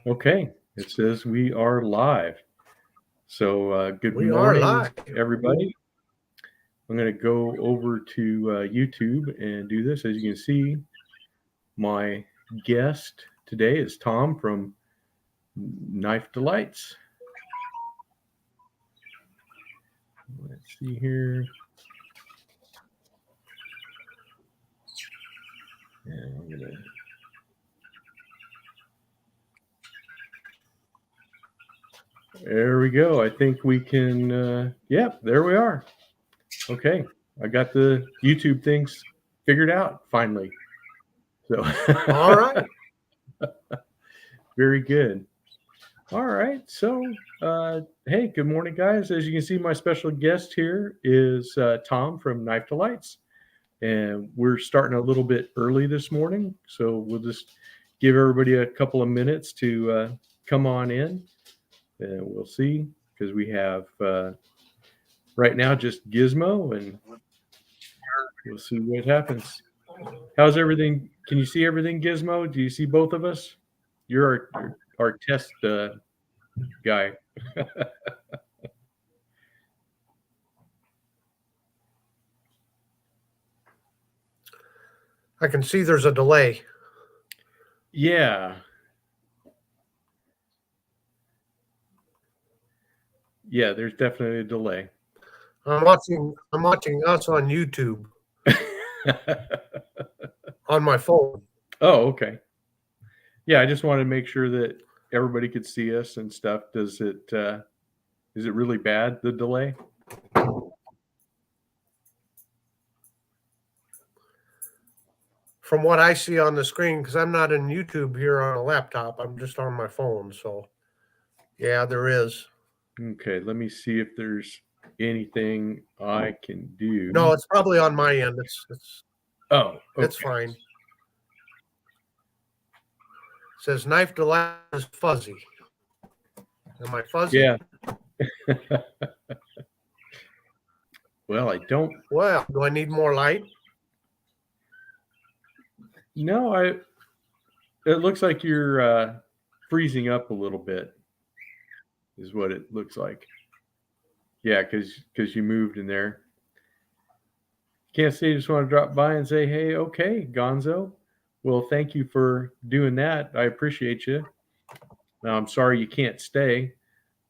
Okay, it says we are live. So good We are morning, live. everybody. I'm going to go over to YouTube and do this. As you can see, my guest today is Tom from Knife Delights. Let's see here. And I'm going to... There we go. I think we can, yep, there we are. Okay, I got the YouTube things figured out finally. So All right. Very good. All right. So, hey, good morning, guys. As you can see, my special guest here is Tom from Knife Delights. And we're starting a little bit early this morning. So we'll just give everybody a couple of minutes to come on in. And we'll see, because we have right now just Gizmo, and we'll see what happens. How's everything? Can you see everything, Gizmo? Do you see both of us? You're our test guy. I can see there's a delay. Yeah. Yeah, there's definitely a delay. I'm watching us on YouTube on my phone. Oh, okay. Yeah, I just wanted to make sure that everybody could see us and stuff. Is it really bad, the delay? From what I see on the screen, because I'm not in YouTube here on a laptop, I'm just on my phone. So, yeah, there is. Okay, let me see if there's anything I can do. No, it's probably on my end. It's okay. It's fine. It says Knife Delight is fuzzy. Am I fuzzy? Yeah. Well, I don't. Well, do I need more light? No, it looks like you're freezing up a little bit, is what it looks like. Yeah, because you moved in there. Can't say, just want to drop by and say, hey, okay, Gonzo. Well, thank you for doing that. I appreciate you. Now, I'm sorry you can't stay,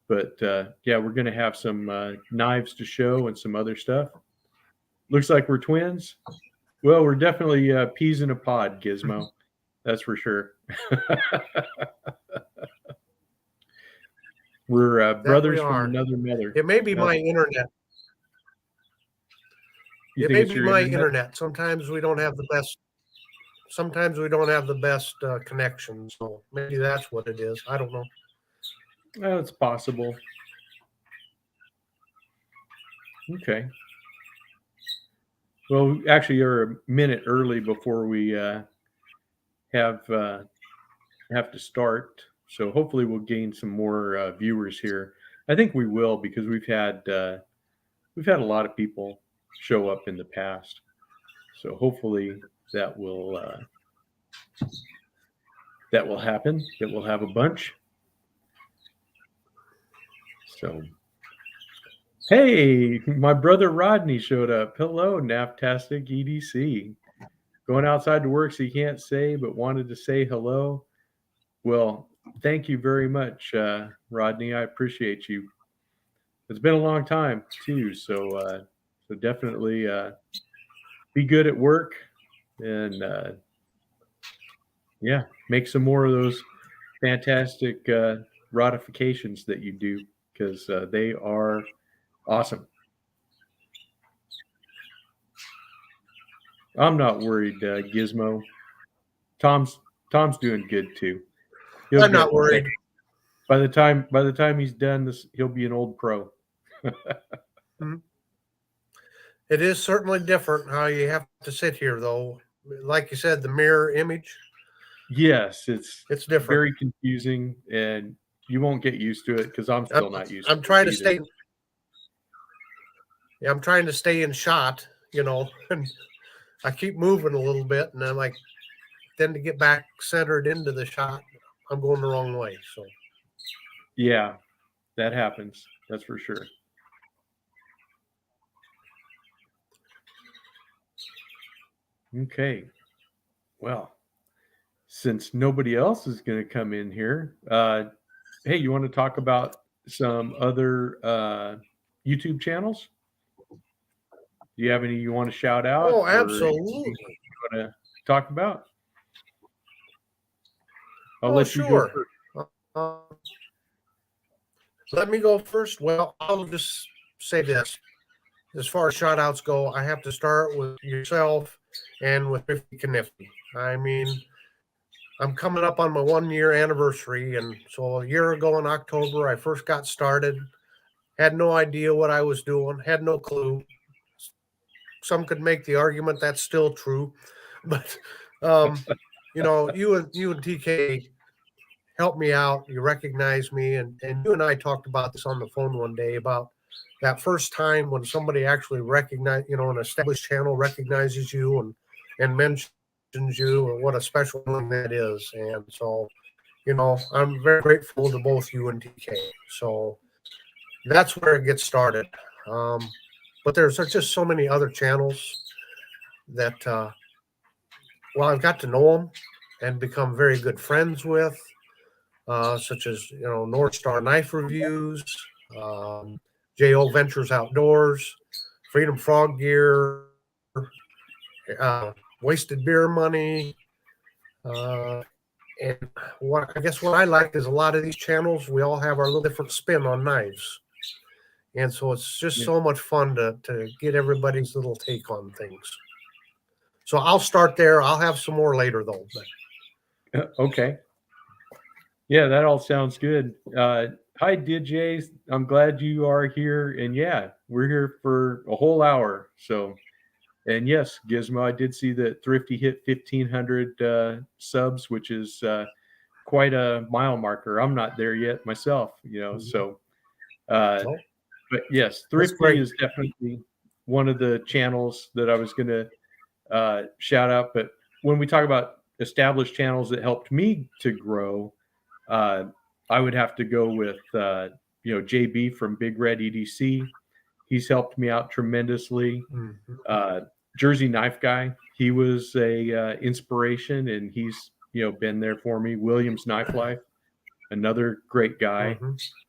but yeah, we're going to have some knives to show and some other stuff. Looks like we're twins. Well, we're definitely peas in a pod, Gizmo. That's for sure. We're brothers from another mother. It may be my internet. It may be my internet. Sometimes we don't have the best. Sometimes we don't have the best connection. So maybe that's what it is. I don't know. Well, it's possible. Okay. Well, actually, you're a minute early before we have to start. So hopefully, we'll gain some more viewers here. I think we will, because we've had a lot of people show up in the past. So hopefully that will happen. That we'll have a bunch. So, hey, my brother Rodney showed up. Hello, Naptastic EDC. Going outside to work, so you can't say, but wanted to say hello. Well, thank you very much, Rodney. I appreciate you. It's been a long time too, so definitely be good at work, and yeah, make some more of those fantastic ratifications that you do, because they are awesome. I'm not worried, Gizmo. Tom's doing good too. I'm not worried. By the time he's done, he'll be an old pro. It is certainly different how you have to sit here, though. Like you said, the mirror image. Yes, it's different. Very confusing, and you won't get used to it, because I'm still not used to it. I'm trying to stay. Yeah, I'm trying to stay in shot, and I keep moving a little bit, and I'm like, then to get back centered into the shot, I'm going the wrong way. So Yeah, that happens. That's for sure. Okay. Well, since nobody else is going to come in here, hey, you want to talk about some other YouTube channels? Do you have any you want to shout out oh, or anything absolutely. you want to talk about? I'll Oh, let you go sure. first. Uh, Let me go first. Well, I'll just say this. As far as shout outs go, I have to start with yourself and with Thrifty Knifty. I mean, I'm coming up on my 1 year anniversary. And so a year ago in October, I first got started, had no idea what I was doing, had no clue. Some could make the argument that's still true. But, you and TK helped me out. You recognized me. And you and I talked about this on the phone one day about that first time when somebody actually an established channel recognizes you and mentions you and what a special thing that is. And so, I'm very grateful to both you and TK. So that's where it gets started. But there's just so many other channels that, I've got to know them and become very good friends with, such as, North Star Knife Reviews, um, J.O. Ventures Outdoors, Freedom Frog Gear, uh, Wasted Beer Money. And what I like is a lot of these channels, we all have our little different spin on knives. And so it's just so much fun to get everybody's little take on things. So I'll start there. I'll have some more later, though. Okay. Yeah, that all sounds good. Hi, DJ. I'm glad you are here. And yeah, we're here for a whole hour. So, and yes, Gizmo, I did see that Thrifty hit 1,500 subs, which is quite a mile marker. I'm not there yet myself, so. But yes, Thrifty is definitely one of the channels that I was going to shout out. But when we talk about established channels that helped me to grow, I would have to go with JB from Big Red EDC. He's helped me out tremendously. Jersey Knife Guy, he was a inspiration, and he's been there for me. Williams Knife Life, another great guy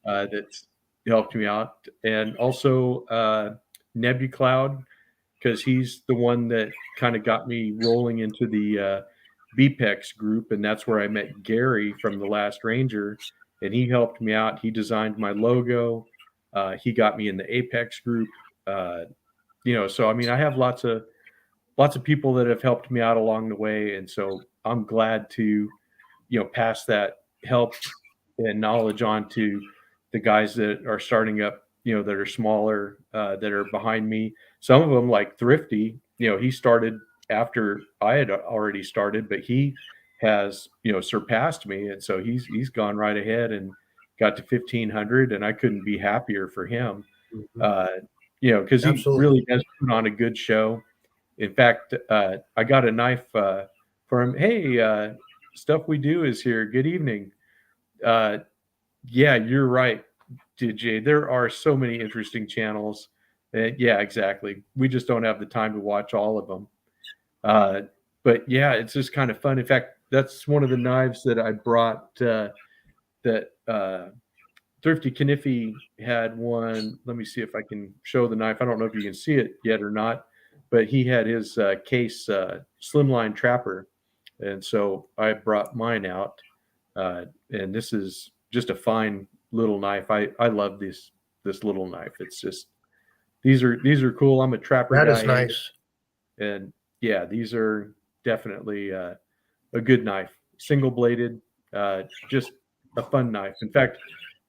that's helped me out, and also NebuCloud, because he's the one that kind of got me rolling into the BPEX group, and that's where I met Gary from The Last Ranger, and he helped me out. He designed my logo. He got me in the Apex group. So I mean, I have lots of people that have helped me out along the way, and so I'm glad to pass that help and knowledge on to the guys that are starting up, that are smaller, that are behind me. Some of them, like Thrifty, he started after I had already started, but he has, surpassed me. And so he's gone right ahead and got to 1,500, and I couldn't be happier for him. Because he really does put on a good show. In fact, I got a knife for him. Hey, Stuff We Do is here. Good evening. Yeah, you're right, DJ. There are so many interesting channels. Yeah, exactly. We just don't have the time to watch all of them. But yeah, it's just kind of fun. In fact, that's one of the knives that I brought that Thrifty Kniffy had one. Let me see if I can show the knife. I don't know if you can see it yet or not, but he had his case Slimline Trapper. And so I brought mine out. And this is just a fine little knife. I love this little knife. It's just these are cool. I'm a trapper guy. That is nice. And yeah, these are definitely a good knife. Single bladed, just a fun knife. In fact,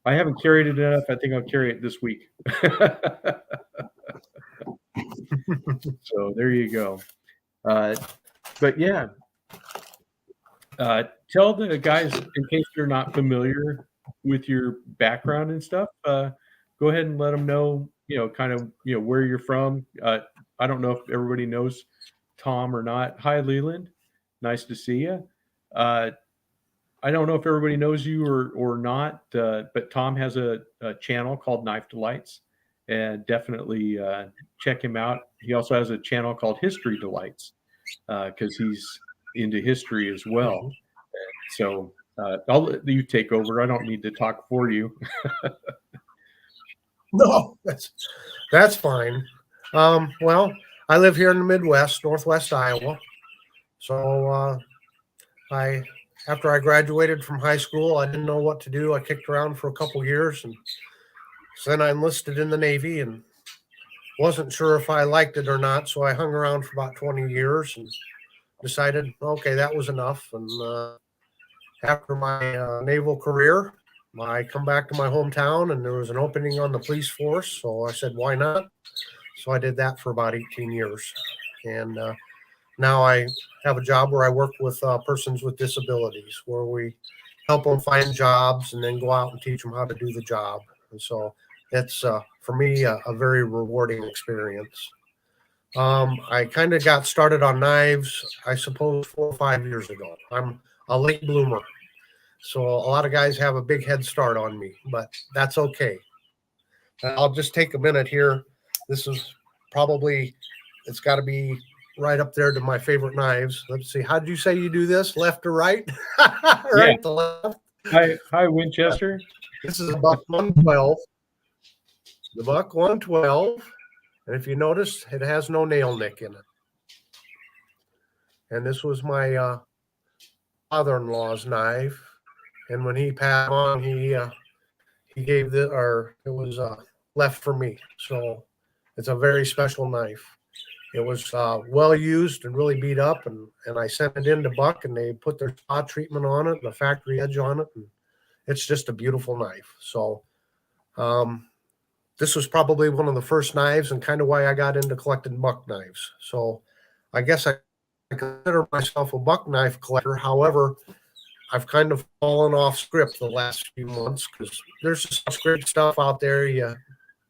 I haven't carried it enough. I think I'll carry it this week. So there you go. But yeah, tell the guys, in case they're not familiar with your background and stuff, go ahead and let them know, kind of, where you're from. I don't know if everybody knows Tom or not. Hi, Leland. Nice to see you. I don't know if everybody knows you or not, but Tom has a channel called Knife Delights, and definitely check him out. He also has a channel called History Delights because he's into history as well. Mhm. So I'll let you take over. I don't need to talk for you. No, that's fine. Well, I live here in the Midwest, Northwest Iowa. So I after I graduated from high school, I didn't know what to do. I kicked around for a couple years, and so then I enlisted in the Navy and wasn't sure if I liked it or not. So I hung around for about 20 years and decided, okay, that was enough. And after my naval career, I come back to my hometown, and there was an opening on the police force. So I said, why not? So I did that for about 18 years, and now I have a job where I work with persons with disabilities, where we help them find jobs and then go out and teach them how to do the job. And so it's for me a very rewarding experience. I kind of got started on knives, I suppose, 4 or 5 years ago. I'm a late bloomer, so a lot of guys have a big head start on me, but that's okay. I'll just take a minute here. This is probably, it's got to be right up there to my favorite knives. Let's see. How did you say you do this? Left or right? Yeah. Right to left. Hi, Winchester. This is a buck 112. The buck 112. And if you notice, it has no nail nick in it. And this was my father-in-law's knife. And when he passed on, he gave the, or it was left for me. So it's a very special knife. It was well used and really beat up, and I sent it in to Buck, and they put their spot treatment on it, the factory edge on it, and it's just a beautiful knife. So this was probably one of the first knives, and kind of why I got into collecting buck knives. So I guess I consider myself a buck knife collector. However, I've kind of fallen off script the last few months because there's just such great stuff out there. You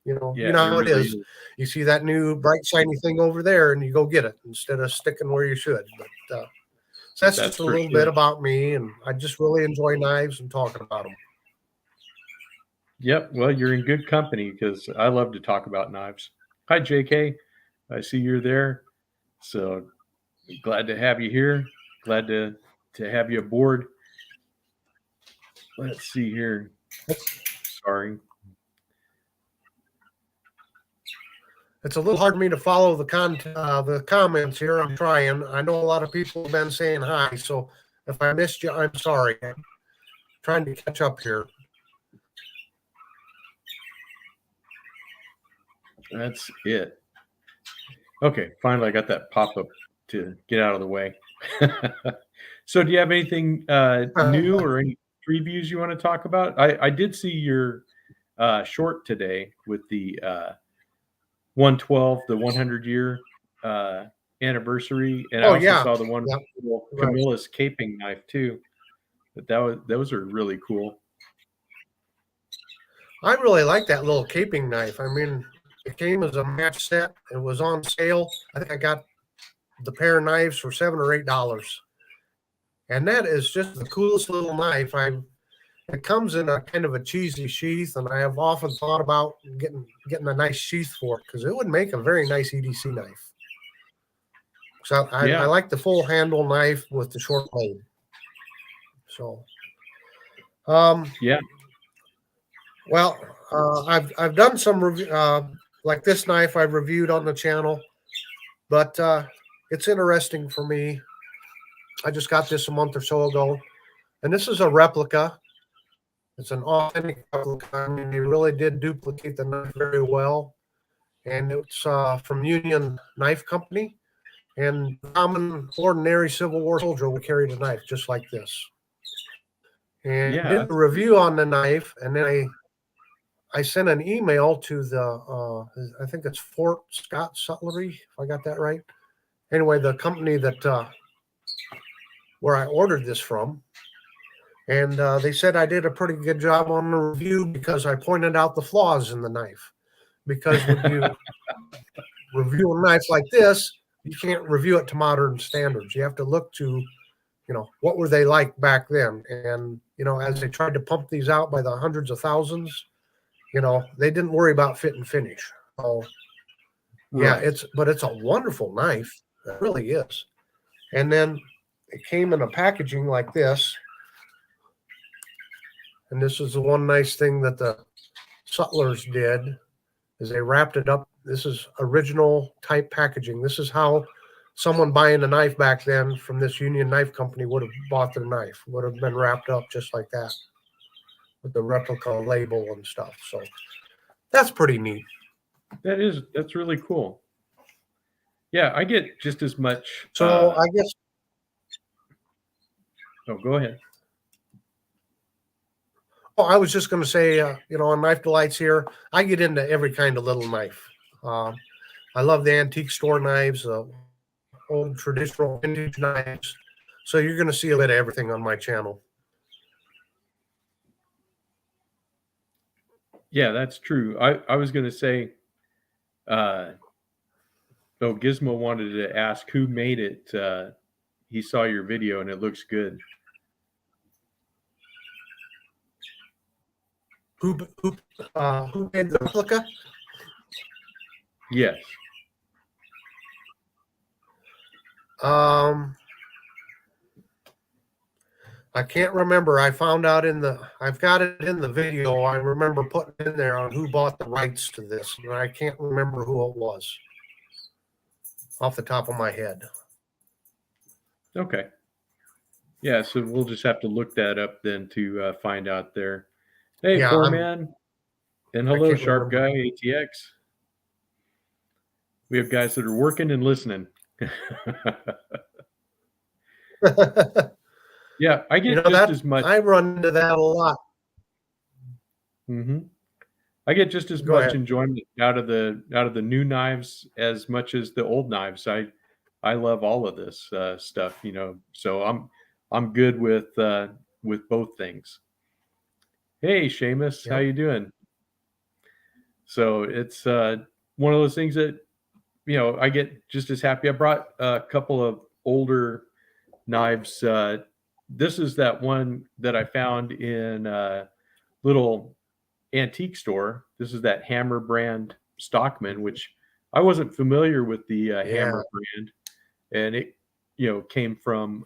know how it is. You see that new bright shiny thing over there, and you go get it instead of sticking where you should. But so that's just a little bit about me, and I just really enjoy knives and talking about them. Yep. Well, you're in good company because I love to talk about knives. Hi, JK. I see you're there. So glad to have you here. Glad to have you aboard. Let's see here. Sorry. It's a little hard for me to follow the comments here. I'm trying. I know a lot of people have been saying hi, so if I missed you, I'm sorry. I'm trying to catch up here. That's it. Okay, finally I got that pop-up to get out of the way. So do you have anything new or any previews you want to talk about? I did see your short today with the 112, the 100-year anniversary, and I also saw the one with Camilla's caping knife too. But those are really cool. I really like that little caping knife. I mean, it came as a match set. It was on sale. I think I got the pair of knives for $7 or $8, and that is just the coolest little knife. It comes in a kind of a cheesy sheath, and I have often thought about getting a nice sheath for it because it would make a very nice EDC knife. So I like the full handle knife with the short blade. So, yeah. Well, I've done some review like this knife I've reviewed on the channel, but it's interesting for me. I just got this a month or so ago, and this is a replica. It's an authentic replica. I mean, they really did duplicate the knife very well, and it's from Union Knife Company. And common, ordinary Civil War soldier would carry a knife just like this. And I did a review on the knife, and then I sent an email to the I think it's Fort Scott Sutlery, if I got that right. Anyway, the company that where I ordered this from, and they said I did a pretty good job on the review because I pointed out the flaws in the knife. Because when you review a knife like this, you can't review it to modern standards. You have to look to what were they like back then? And, as they tried to pump these out by the hundreds of thousands, they didn't worry about fit and finish. So yeah, Right. it's a wonderful knife. It really is. And then it came in a packaging like this. And this is the one nice thing that the Sutlers did is they wrapped it up. This is original type packaging. This is how someone buying a knife back then from this Union Knife Company would have bought their knife, would have been wrapped up just like that with the replica label and stuff. So that's pretty neat. That's really cool. Yeah, I get just as much. So I guess. Oh, go ahead. Oh, I was just going to say, on Knife Delights here, I get into every kind of little knife. I love the antique store knives, old traditional vintage knives. So you're going to see a bit of everything on my channel. Yeah, that's true. I was going to say, Gizmo wanted to ask who made it. He saw your video and it looks good. Who made the replica? Yes. I can't remember. I found out I've got it in the video. I remember putting in there on who bought the rights to this, and I can't remember who it was off the top of my head. Okay. Yeah, so we'll just have to look that up then to find out there. Hey, Yeah, Foreman. And hello, can't Sharp remember. Guy ATX. We have guys that are working and listening. Yeah, I get just as much. I run into that a lot. Mm-hmm. I get just as Go much ahead. enjoyment out of the new knives as much as the old knives. I love all of this stuff, So I'm good with both things. Hey, Seamus, how Yep. you doing? So it's one of those things that I get just as happy. I brought a couple of older knives. This is that one that I found in a little antique store. This is that Hammer brand Stockman, which I wasn't familiar with the Hammer brand, and it came from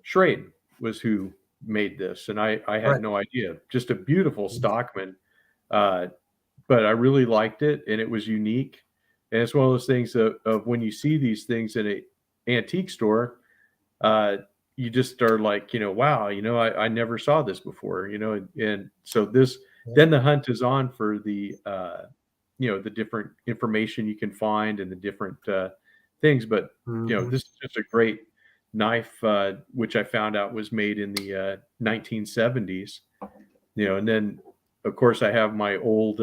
Schrade was who made this, and I had no idea. Just a beautiful Stockman, but I really liked it, and it was unique. And it's one of those things of when you see these things in an antique store, you just are like, wow, I never saw this before, and so then the hunt is on for the different information you can find and the different things. But, this is just a great knife, which I found out was made in the 1970s, and then, of course, I have my old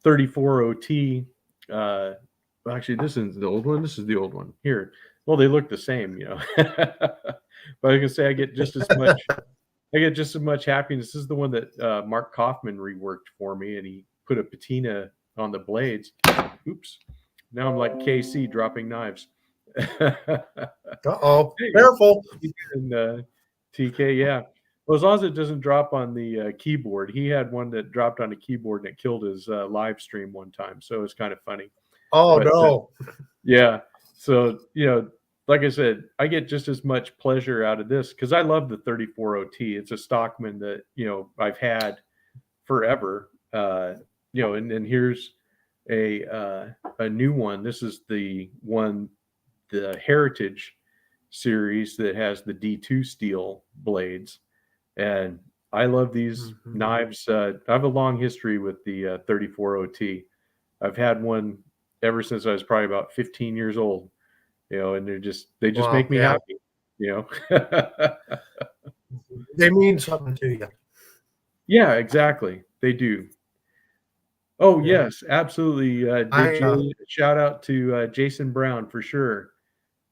34 OT. Actually, this isn't the old one. This is the old one here. Well, they look the same, but I can say I get just as much happiness. This is the one that Mark Kaufman reworked for me, and he put a patina on the blades. Oops. Now I'm like KC dropping knives. Uh-oh. Careful. And TK, yeah. Well, as long as it doesn't drop on the keyboard. He had one that dropped on a keyboard and it killed his live stream one time. So it's kind of funny. Oh, but, no. Yeah. So, like I said, I get just as much pleasure out of this because I love the 34 OT. It's a Stockman that, I've had forever. And here's a new one. This is the Heritage series that has the D2 steel blades. And I love these knives. I have a long history with the 34 OT. I've had one ever since I was probably about 15 years old, and they just Wow, make me happy, They mean something to you. Yeah, exactly. They do. Oh, yes, absolutely. Shout out to Jason Brown for sure.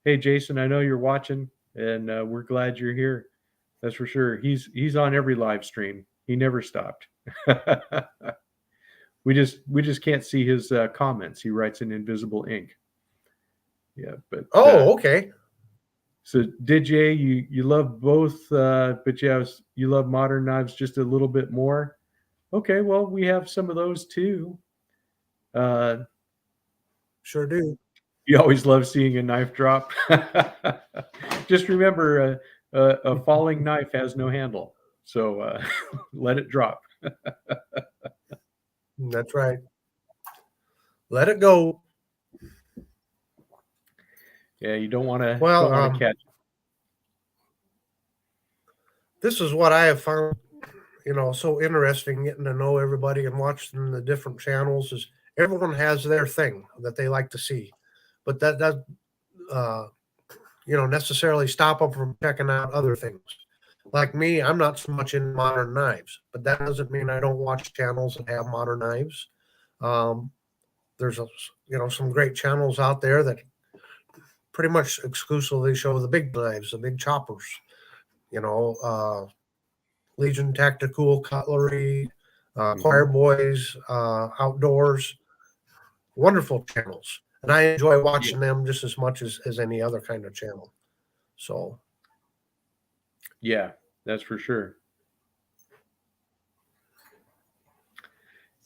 Hey, Jason, I know you're watching, and we're glad you're here. That's for sure. He's on every live stream. He never stopped. We just can't see his comments. He writes in invisible ink. Yeah, but okay. So DJ, you love both, but you love modern knives just a little bit more. Okay, well we have some of those too. Uh, Sure do. you always love seeing a knife drop. Just remember, a falling knife has no handle, so let it drop. That's right. Let it go. Yeah, you don't want to Well, catch. this is what I have found, so interesting getting to know everybody and watching the different channels is everyone has their thing that they like to see, but that does, uh, necessarily stop them from checking out other things. Like me, I'm not so much in modern knives, but that doesn't mean I don't watch channels that have modern knives. Um, there's some great channels out there that pretty much exclusively show the big knives, the big choppers. You know, Legion Tactical Cutlery, Choir Boys, Outdoors, wonderful channels. And I enjoy watching them just as much as any other kind of channel. So, Yeah, that's for sure.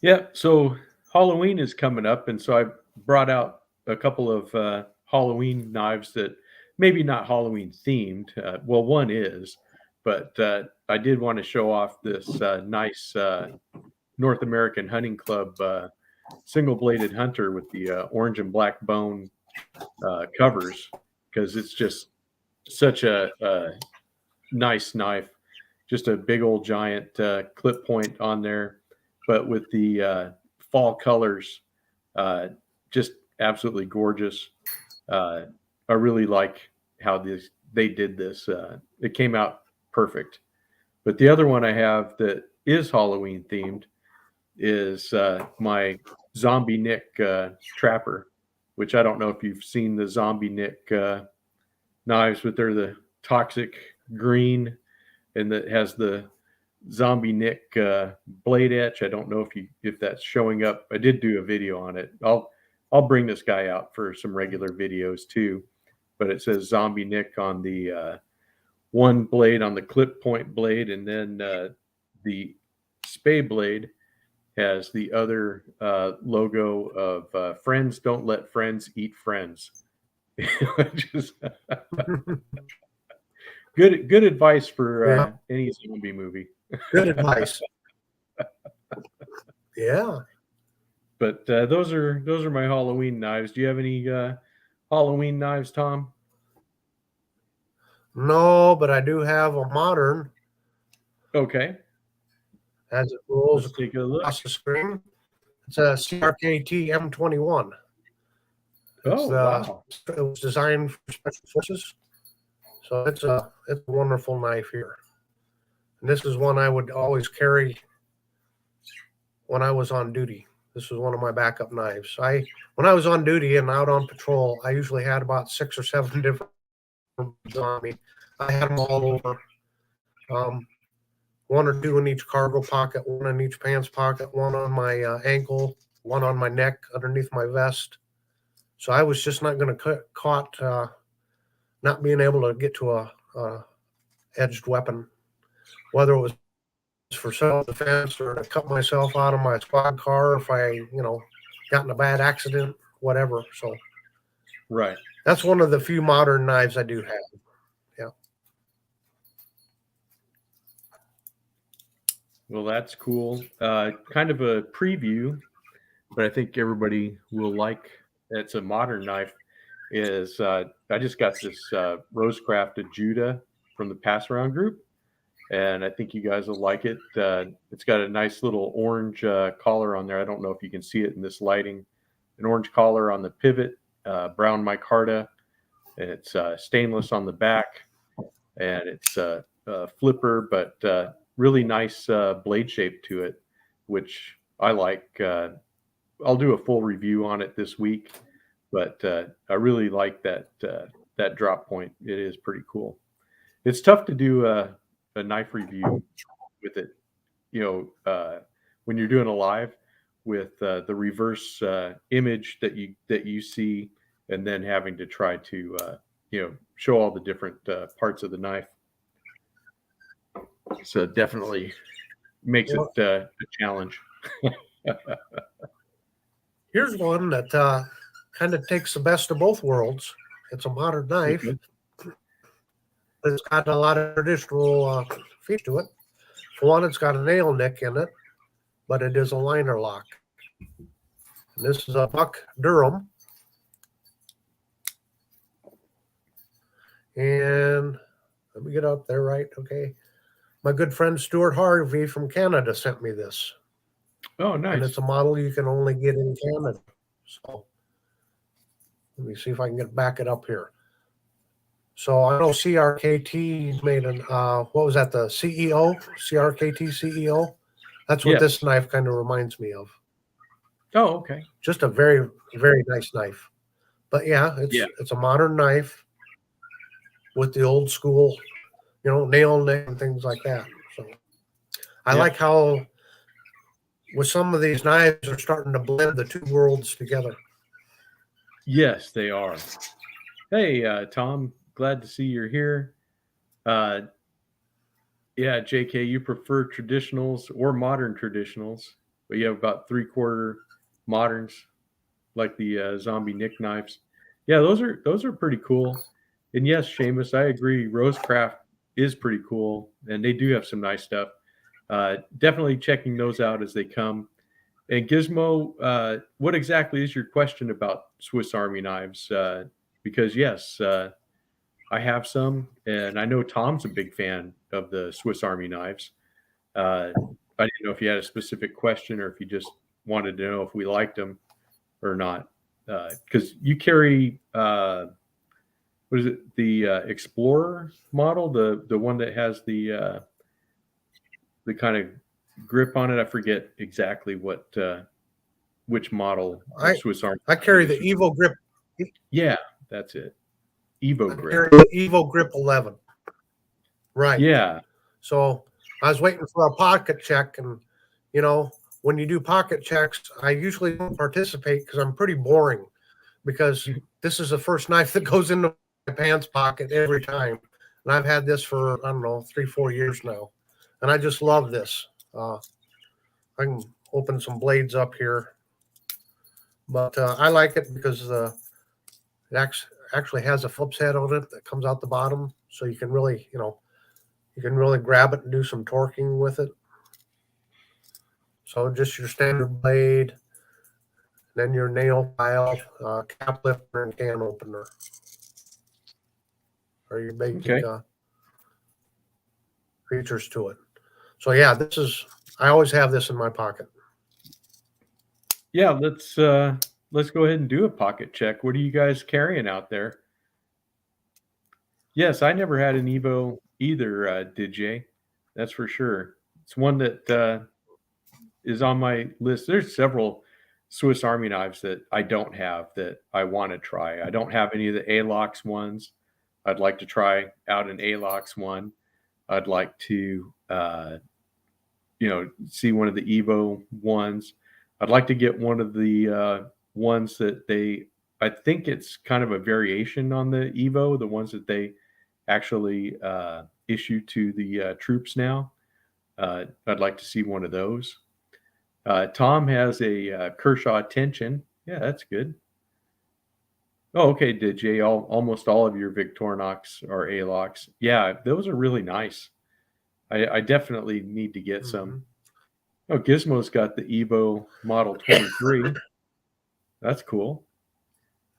Yeah, so Halloween is coming up, and so I brought out a couple of Halloween knives that maybe not Halloween themed. Well, one is, but I did want to show off this nice North American Hunting Club single bladed hunter with the orange and black bone covers because it's just such a nice knife. Just a big old giant clip point on there, but with the fall colors, uh, just absolutely gorgeous. I really like how they did this. It came out perfect. But the other one I have that is Halloween themed is my Zombie Nick Trapper, which I don't know if you've seen the Zombie Nick knives, but they're the toxic green and that has the Zombie Nick blade etch. I don't know if that's showing up. I did do a video on it. I'll bring this guy out for some regular videos too. But it says Zombie Nick on the one blade on the clip point blade, and then the spay blade has the other logo of "Friends don't let friends eat friends." Just good advice for yeah, any zombie movie. good advice. Yeah. But those are my Halloween knives. Do you have any Halloween knives, Tom? No, but I do have a modern Okay, as it rolls let's take a look. across the screen. It's a CRKT M21. Oh wow. It was designed for special forces. So it's a wonderful knife here. And this is one I would always carry when I was on duty. This was one of my backup knives. When I was on duty and out on patrol, I usually had about 6 or 7 different on me. I had them all over. One or two in each cargo pocket, one in each pants pocket, one on my ankle, one on my neck underneath my vest. So I was just not going to get caught not being able to get to a edged weapon, whether it was for self-defense or to cut myself out of my squad car if I, got in a bad accident, whatever. So Right. that's one of the few modern knives I do have. Yeah. Well, that's cool. Kind of a preview, but I think everybody will like. It's a modern knife. Is I just got this Rosecrafted Judah from the Pass Around group, and I think you guys will like it. It's got a nice little orange collar on there. I don't know if you can see it in this lighting. An orange collar on the pivot, brown micarta, and it's stainless on the back, and it's a flipper, but really nice blade shape to it, which I like. I'll do a full review on it this week, but I really like that drop point. It is pretty cool. It's tough to do a knife review with it, when you're doing a live with the reverse image that you see, and then having to try to show all the different parts of the knife. So definitely makes it a challenge. Here's one that kind of takes the best of both worlds. It's a modern knife. Okay. It's got a lot of traditional features to it. For one, it's got a nail nick in it, but it is a liner lock. And this is a Buck Durham. And let me get up there right. Okay. My good friend Stuart Harvey from Canada sent me this. Oh, nice. And it's a model you can only get in Canada. So let me see if I can back it up here. So I know CRKT made an, what was that, the CEO? CRKT CEO? That's what this knife kind of reminds me of. Oh, okay. Just a very, very nice knife. But yeah, it's a modern knife with the old school, nail nick and things like that. So I like how with some of these knives are starting to blend the two worlds together. Yes, they are. Hey, Tom, glad to see you're here. Yeah, JK, you prefer traditionals or modern traditionals, but you have about 3/4 moderns, like the zombie Nick knives. Yeah, those are pretty cool. And yes, Seamus, I agree. Rosecraft is pretty cool, and they do have some nice stuff. Definitely checking those out as they come. And Gizmo, what exactly is your question about Swiss Army knives? Because yes, I have some, and I know Tom's a big fan of the Swiss Army knives. I didn't know if you had a specific question or if you just wanted to know if we liked them or not. Because you carry, what is it, the Explorer model, the one that has the kind of grip on it. I forget exactly what which model of Swiss Army. I carry the Evo Grip. Yeah, that's it. Evo I Grip. carry the Evo Grip 11. Right. Yeah. So I was waiting for a pocket check, and when you do pocket checks, I usually don't participate because I'm pretty boring. Because this is the first knife that goes into my pants pocket every time, and I've had this for I don't know 3-4 years now, and I just love this. I can open some blades up here, but I like it because it actually has a Phillips head on it that comes out the bottom, so you can really grab it and do some torquing with it. So just your standard blade, then your nail file, cap lifter, and can opener are your basic features to it. So yeah, I always have this in my pocket. Yeah, let's go ahead and do a pocket check. What are you guys carrying out there? Yes, I never had an Evo either, did Jay? That's for sure. It's one that is on my list. There's several Swiss Army knives that I don't have that I want to try. I don't have any of the ALOX ones. I'd like to try out an ALOX one. I'd like to, see one of the Evo ones. I'd like to get one of the ones that I think it's kind of a variation on the Evo, the ones that they actually issue to the troops now. I'd like to see one of those. Tom has a Kershaw tension. Yeah, that's good. Oh, okay, DJ. Almost all of your Victorinox are ALOX. Yeah, those are really nice. I definitely need to get some. Oh, Gizmo's got the Evo Model 23. That's cool.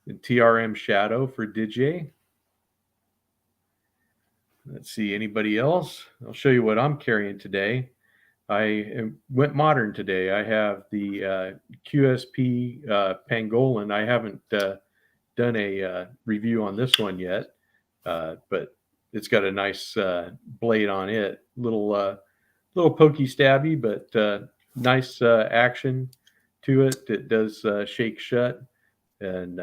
And TRM Shadow for DJ. Let's see, anybody else? I'll show you what I'm carrying today. I went modern today. I have the QSP Pangolin. I haven't done a review on this one yet, but it's got a nice blade on it. Little pokey stabby, but nice action to it. It does shake shut, and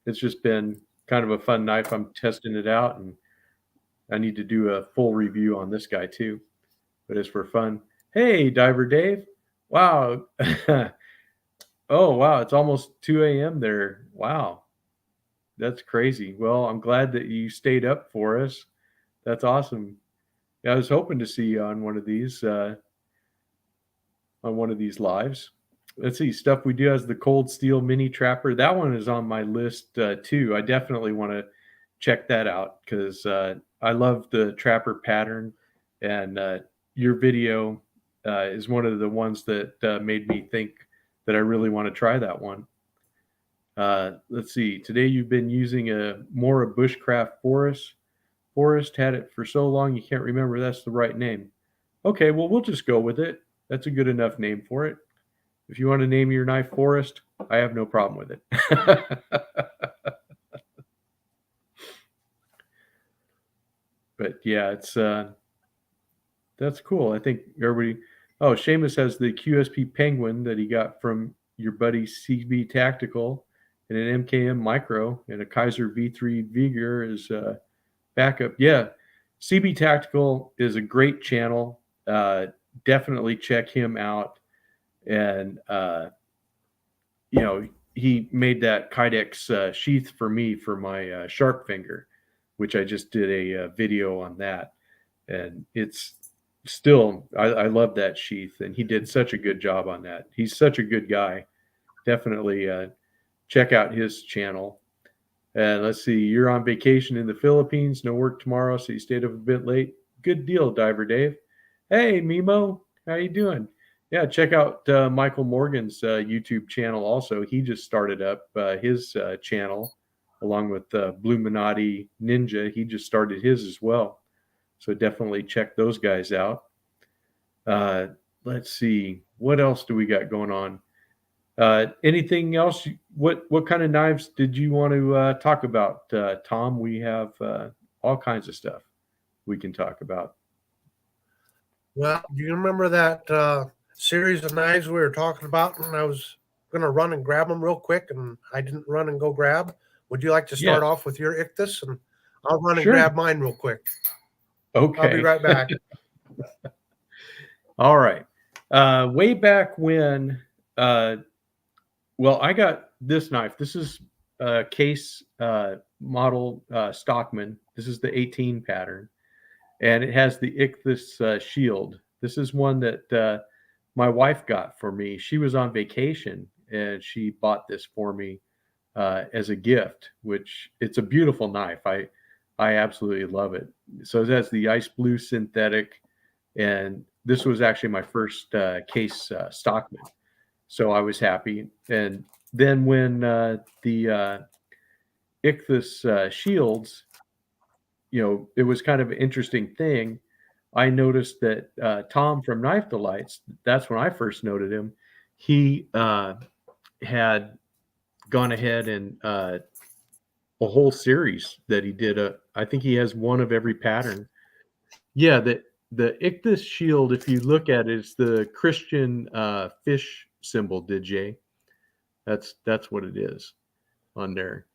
it's just been kind of a fun knife. I'm testing it out, and I need to do a full review on this guy too, but it's for fun. Hey, Diver Dave. Wow. Oh, wow. It's almost 2 a.m. there. Wow. That's crazy. Well, I'm glad that you stayed up for us. That's awesome. Yeah, I was hoping to see you on one of these lives. Let's see, stuff we do as the Cold Steel Mini Trapper. That one is on my list too. I definitely want to check that out because I love the trapper pattern, and your video is one of the ones that made me think that I really want to try that one. Let's see. Today you've been using a bushcraft forest. Forest had it for so long you can't remember that's the right name. Okay, well we'll just go with it. That's a good enough name for it. If you want to name your knife Forest, I have no problem with it. But yeah, it's that's cool. I think everybody. Oh, Seamus has the QSP Penguin that he got from your buddy CB Tactical, and an MKM Micro, and a Kaiser V3 Vigor is backup. Yeah, CB Tactical is a great channel. Definitely check him out. And he made that Kydex sheath for me for my sharp finger, which I just did a video on that, and it's still I love that sheath, and he did such a good job on that. He's such a good guy. Definitely check out his channel. And let's see, you're on vacation in the Philippines, no work tomorrow, so you stayed up a bit late. Good deal, Diver Dave. Hey, Mimo, how you doing? Yeah, check out Michael Morgan's YouTube channel also. He just started up his channel along with Bluminati Ninja. He just started his as well. So definitely check those guys out. Let's see, what else do we got going on? Anything else? What kind of knives did you want to talk about, Tom? We have all kinds of stuff we can talk about. Well, do you remember that series of knives we were talking about? And I was going to run and grab them real quick, and I didn't run and go grab. Would you like to start off with your Ichthus, and I'll run and grab mine real quick? Okay, I'll be right back. All right. Way back when. Well, I got this knife. This is a case model Stockman. This is the 18 pattern, and it has the Ichthus shield. This is one that my wife got for me. She was on vacation, and she bought this for me as a gift, which it's a beautiful knife. I absolutely love it. So it has the ice blue synthetic, and this was actually my first case Stockman. So I was happy. And then when the Ichthus shields, it was kind of an interesting thing. I noticed that Tom from Knife Delights, that's when I first noted him, he had gone ahead and a whole series that he did. I think he has one of every pattern. Yeah, the Ichthus shield, if you look at it, it's the Christian fish symbol, DJ. That's what it is on there.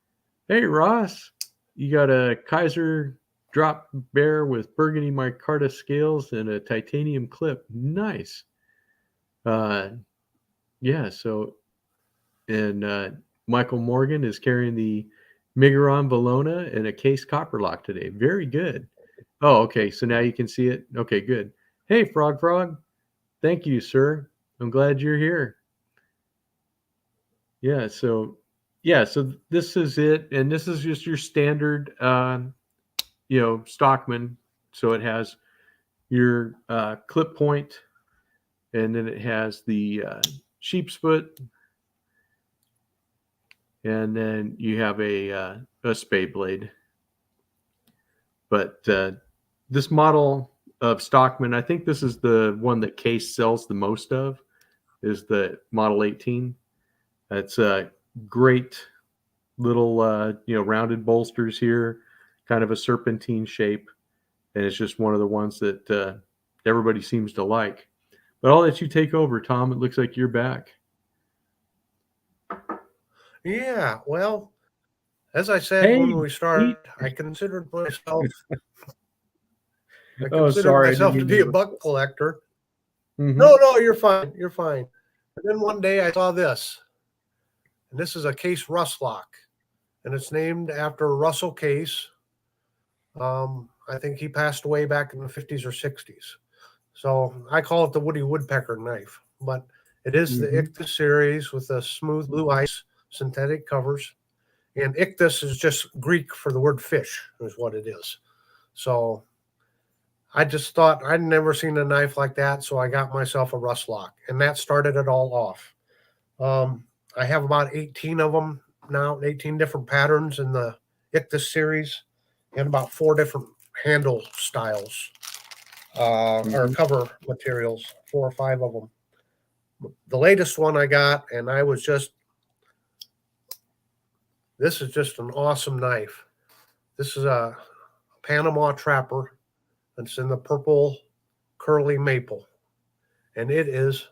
Hey Ross, you got a Kaiser drop bear with burgundy micarta scales and a titanium clip. Nice. Yeah, so and Michael Morgan is carrying the Migueron Valona and a case copper lock today. Very good. Oh, okay. So now you can see it. Okay, good. Hey, Frog. Thank you, sir. I'm glad you're here. Yeah, so this is it, and this is just your standard, Stockman. So it has your clip point, and then it has the sheep's foot, and then you have a spade blade. But this model of Stockman, I think this is the one that Case sells the most of, is the Model 18. It's a great little, rounded bolsters here, kind of a serpentine shape. And it's just one of the ones that everybody seems to like. But I'll let you take over, Tom. It looks like you're back. Yeah, well, as I said when we started, I considered myself to be a buck collector. Mm-hmm. No, you're fine. You're fine. And then one day I saw this. And this is a case rust lock. and it's named after Russell Case. I think he passed away back in the 50s or 60s. So I call it the Woody Woodpecker knife, but it is the Ictus series with the smooth blue ice synthetic covers. And Ictus is just Greek for the word fish, is what it is. So I just thought I'd never seen a knife like that, so I got myself a rust lock, and that started it all off. I have about 18 of them now, 18 different patterns in the Ictus series, and about 4 different handle styles or cover materials, 4 or 5 of them. The latest one I got, and I was just, this is just an awesome knife. This is a Panama Trapper. It's in the purple curly maple, and it's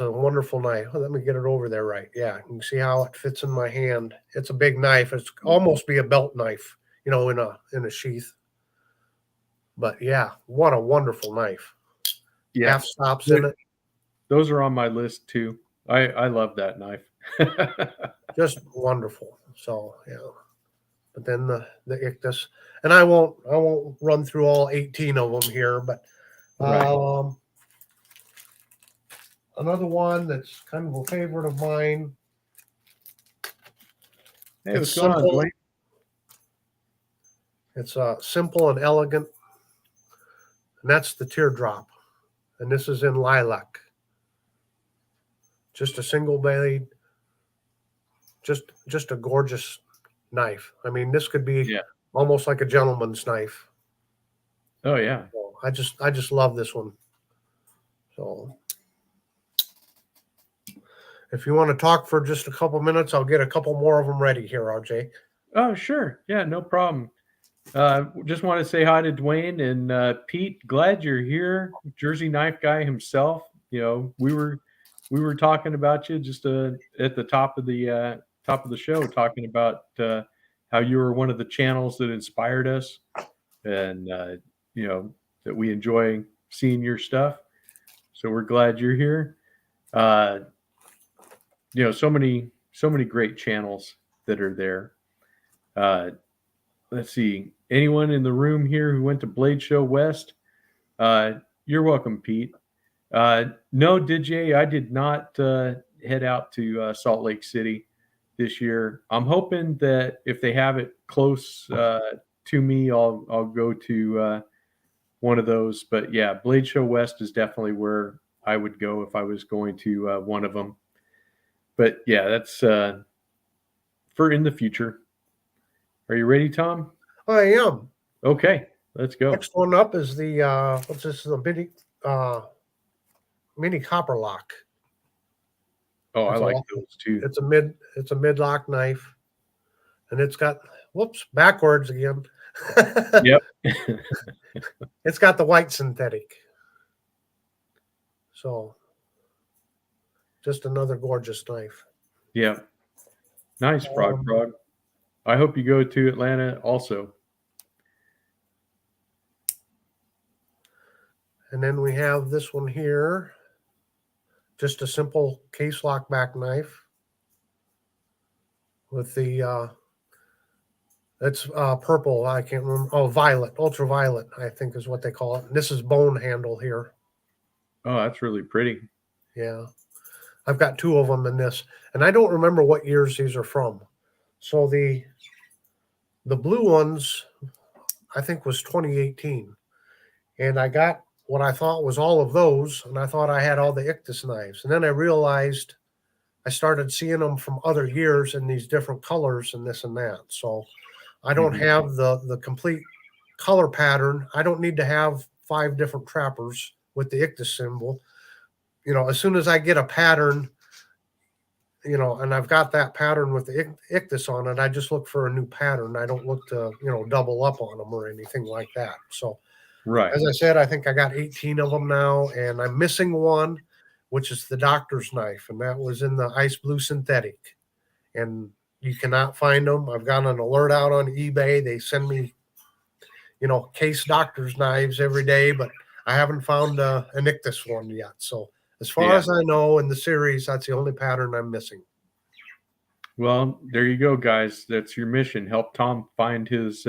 a wonderful knife. Let me get it over there right. Yeah, you can see how it fits in my hand. It's a big knife. It's almost be a belt knife, in a sheath. But yeah, what a wonderful knife. Yeah, half stops in it. Those are on my list too. I love that knife. Just wonderful. So yeah. But then the Ictus, and I won't run through all 18 of them here, but right. Another one that's kind of a favorite of mine. Hey, what's going on, Dwayne? It's simple and elegant, and that's the Teardrop, and this is in lilac. Just a single blade, just a gorgeous knife. I mean, this could be almost like a gentleman's knife. Oh yeah. So I just love this one. So if you want to talk for just a couple minutes, I'll get a couple more of them ready here, RJ. Oh, sure. Yeah, no problem. Just want to say hi to Dwayne and Pete. Glad you're here. Jersey Knife Guy himself. We were talking about you just at the top of the show, talking about how you were one of the channels that inspired us, and that we enjoy seeing your stuff. So we're glad you're here. So many great channels that are there. Let's see. Anyone in the room here who went to Blade Show West? You're welcome, Pete. No, DJ, I did not head out to Salt Lake City this year. I'm hoping that if they have it close to me, I'll go to one of those. But yeah, Blade Show West is definitely where I would go if I was going to one of them. But yeah, that's for in the future. Are you ready, Tom? I am. Okay, let's go. Next one up is the what's this? The mini copper lock. Oh, I like those too. It's a mid-lock knife, and it's got backwards again. Yep. It's got the white synthetic. So just another gorgeous knife. Yeah. Nice, Frog. I hope you go to Atlanta also. And then we have this one here. Just a simple case lock back knife with the it's purple. I can't remember. Oh, violet, ultraviolet, I think is what they call it. And this is bone handle here. Oh, that's really pretty. Yeah. I've got 2 of them in this, and I don't remember what years these are from. So the blue ones, I think, was 2018, and I got what I thought was all of those, and I thought I had all the Ictus knives, and then I realized I started seeing them from other years in these different colors and this and that. So I don't have the complete color pattern. I don't need to have 5 different trappers with the Ictus symbol. As soon as I get a pattern, and I've got that pattern with the Ictus on it, I just look for a new pattern. I don't look to, double up on them or anything like that. So, right. As I said, I think I got 18 of them now, and I'm missing one, which is the doctor's knife, and that was in the ice blue synthetic. And you cannot find them. I've got an alert out on eBay. They send me, case doctor's knives every day, but I haven't found an Ictus one yet. So, as far as I know, in the series, that's the only pattern I'm missing. Well, there you go, guys. That's your mission. Help Tom find his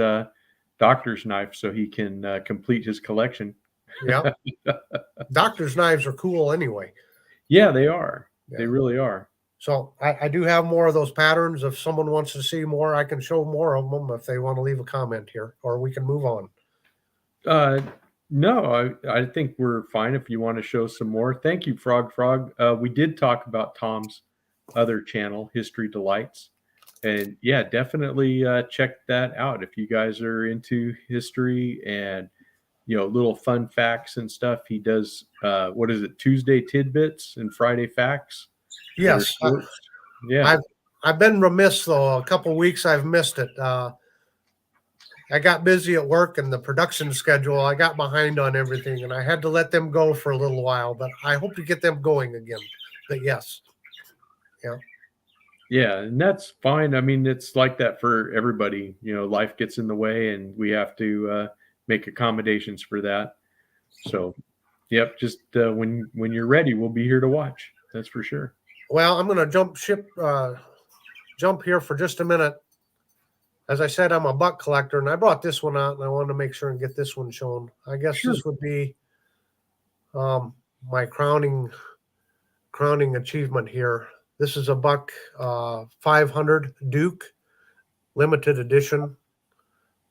doctor's knife so he can complete his collection. Yeah. Doctor's knives are cool anyway. Yeah, they are. Yeah. They really are. So I do have more of those patterns. If someone wants to see more, I can show more of them if they want to leave a comment here, or we can move on. No, I think we're fine if you want to show some more. Thank you, Frog. We did talk about Tom's other channel, History Delights. And yeah, definitely check that out if you guys are into history and little fun facts and stuff. He does what is it, Tuesday tidbits and Friday facts? Yes. Yeah. I've been remiss though. A couple of weeks I've missed it. I got busy at work and the production schedule. I got behind on everything and I had to let them go for a little while, but I hope to get them going again. But yes. Yeah. Yeah, and that's fine. I mean, it's like that for everybody. Life gets in the way and we have to make accommodations for that. So, yep, just when you're ready, we'll be here to watch. That's for sure. Well, I'm going to jump here for just a minute. As I said, I'm a buck collector, and I brought this one out, and I wanted to make sure and get this one shown. I guess Sure. This would be my crowning achievement here. This is a buck 500 Duke limited edition.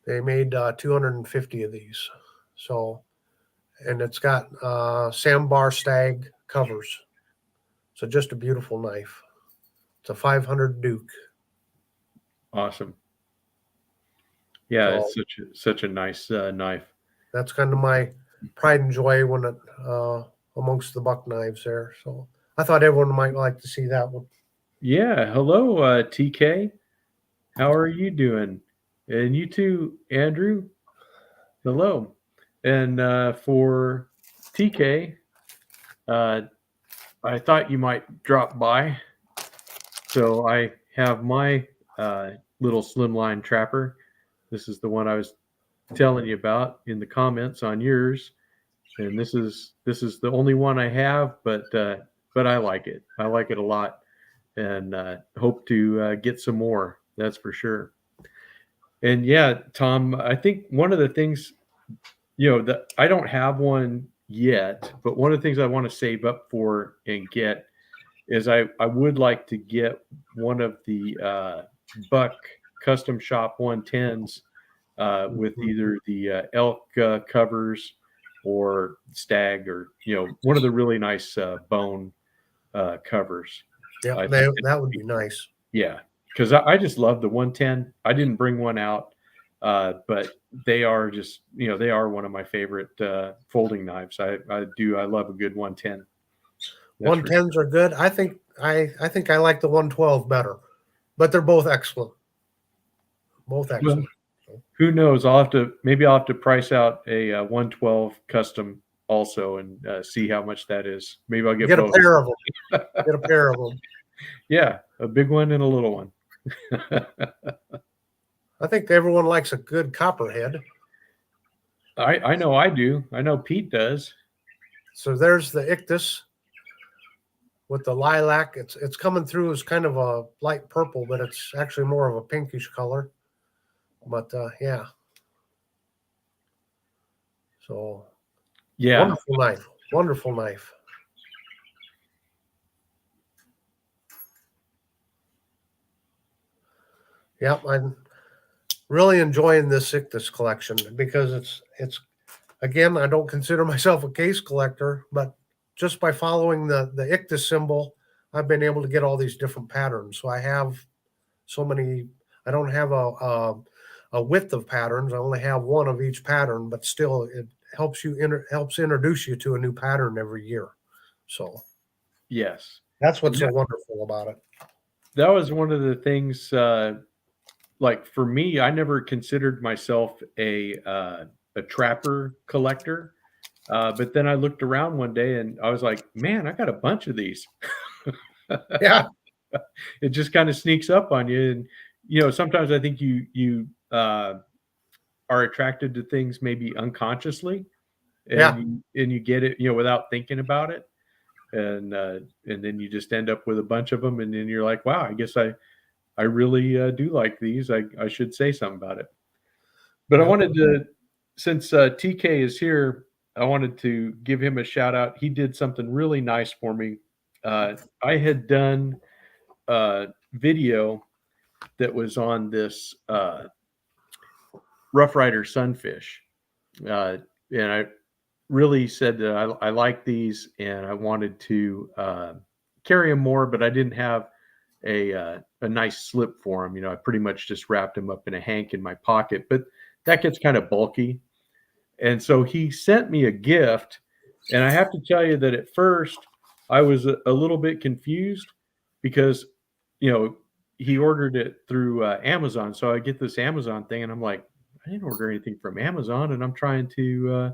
They made 250 of these. So, and it's got sandbar stag covers. So just a beautiful knife. It's a 500 Duke. Awesome. Yeah, So, it's such a nice knife. That's kind of my pride and joy when it amongst the buck knives there. So I thought everyone might like to see that one. Yeah. Hello, TK. How are you doing? And you too, Andrew. Hello. And for TK, I thought you might drop by. So I have my little Slimline Trapper. This is the one I was telling you about in the comments on yours, and this is the only one I have, but I like it. I like it a lot, and hope to get some more. That's for sure. And yeah, Tom, I think one of the things, that I don't have one yet, but one of the things I want to save up for and get is I would like to get one of the Buck Custom Shop 110s with either the elk covers or stag, or one of the really nice bone covers. Yeah, that would be nice. Yeah, because I just love the 110. I didn't bring one out, but they are just they are one of my favorite folding knives. I love a good 110. 110s are good. I think I like the 112 better, but they're both excellent. Both excellent. Well, who knows? I'll have to price out a 112 custom also and see how much that is. Maybe I'll get both. A pair of them. Get a pair of them. Yeah, a big one and a little one. I think everyone likes a good copperhead. I know I do. I know Pete does. So there's the ictus with the lilac. It's coming through as kind of a light purple, but it's actually more of a pinkish color. But yeah. So yeah, wonderful knife. Wonderful knife. Yep, I'm really enjoying this ictus collection because it's again, I don't consider myself a case collector, but just by following the ictus symbol, I've been able to get all these different patterns. So I have so many. I don't have a width of patterns. I only have one of each pattern, but still, it helps introduce you to a new pattern every year. So yes, that's what's so wonderful about it. That was one of the things. Like for me, I never considered myself a trapper collector. But then I looked around one day and I was like, man, I got a bunch of these. Yeah. It just kind of sneaks up on you. And, sometimes I think you are attracted to things maybe unconsciously. And you get it, without thinking about it. And then you just end up with a bunch of them. And then you're like, wow, I guess I I really do like these. I should say something about it. But I Yep. wanted to, since TK is here, I wanted to give him a shout out. He did something really nice for me. I had done a video that was on this Rough Rider sunfish. And I really said that I like these and I wanted to carry them more, but I didn't have a nice slip for them. You know, I pretty much just wrapped them up in a hank in my pocket, but that gets kind of bulky. And so he sent me a gift. And I have to tell you that at first I was a little bit confused because, you know, he ordered it through Amazon. So I get this Amazon thing and I'm like, I didn't order anything from Amazon. And I'm trying to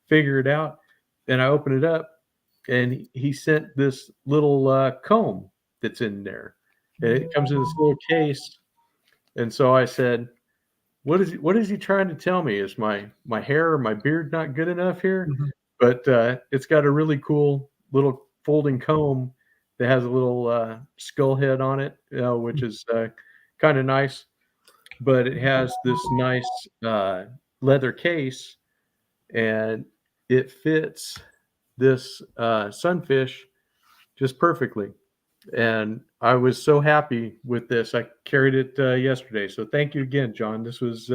figure it out. And I open it up and he sent this little comb that's in there. And it comes in this little case. And so I said, what is he trying to tell me? Is my hair or my beard not good enough here? Mhm. But it's got a really cool little folding comb that has a little skull head on it, you know, which is kind of nice. But it has this nice leather case, and it fits this sunfish just perfectly. And I was so happy with this. I carried it yesterday. So thank you again, John. This was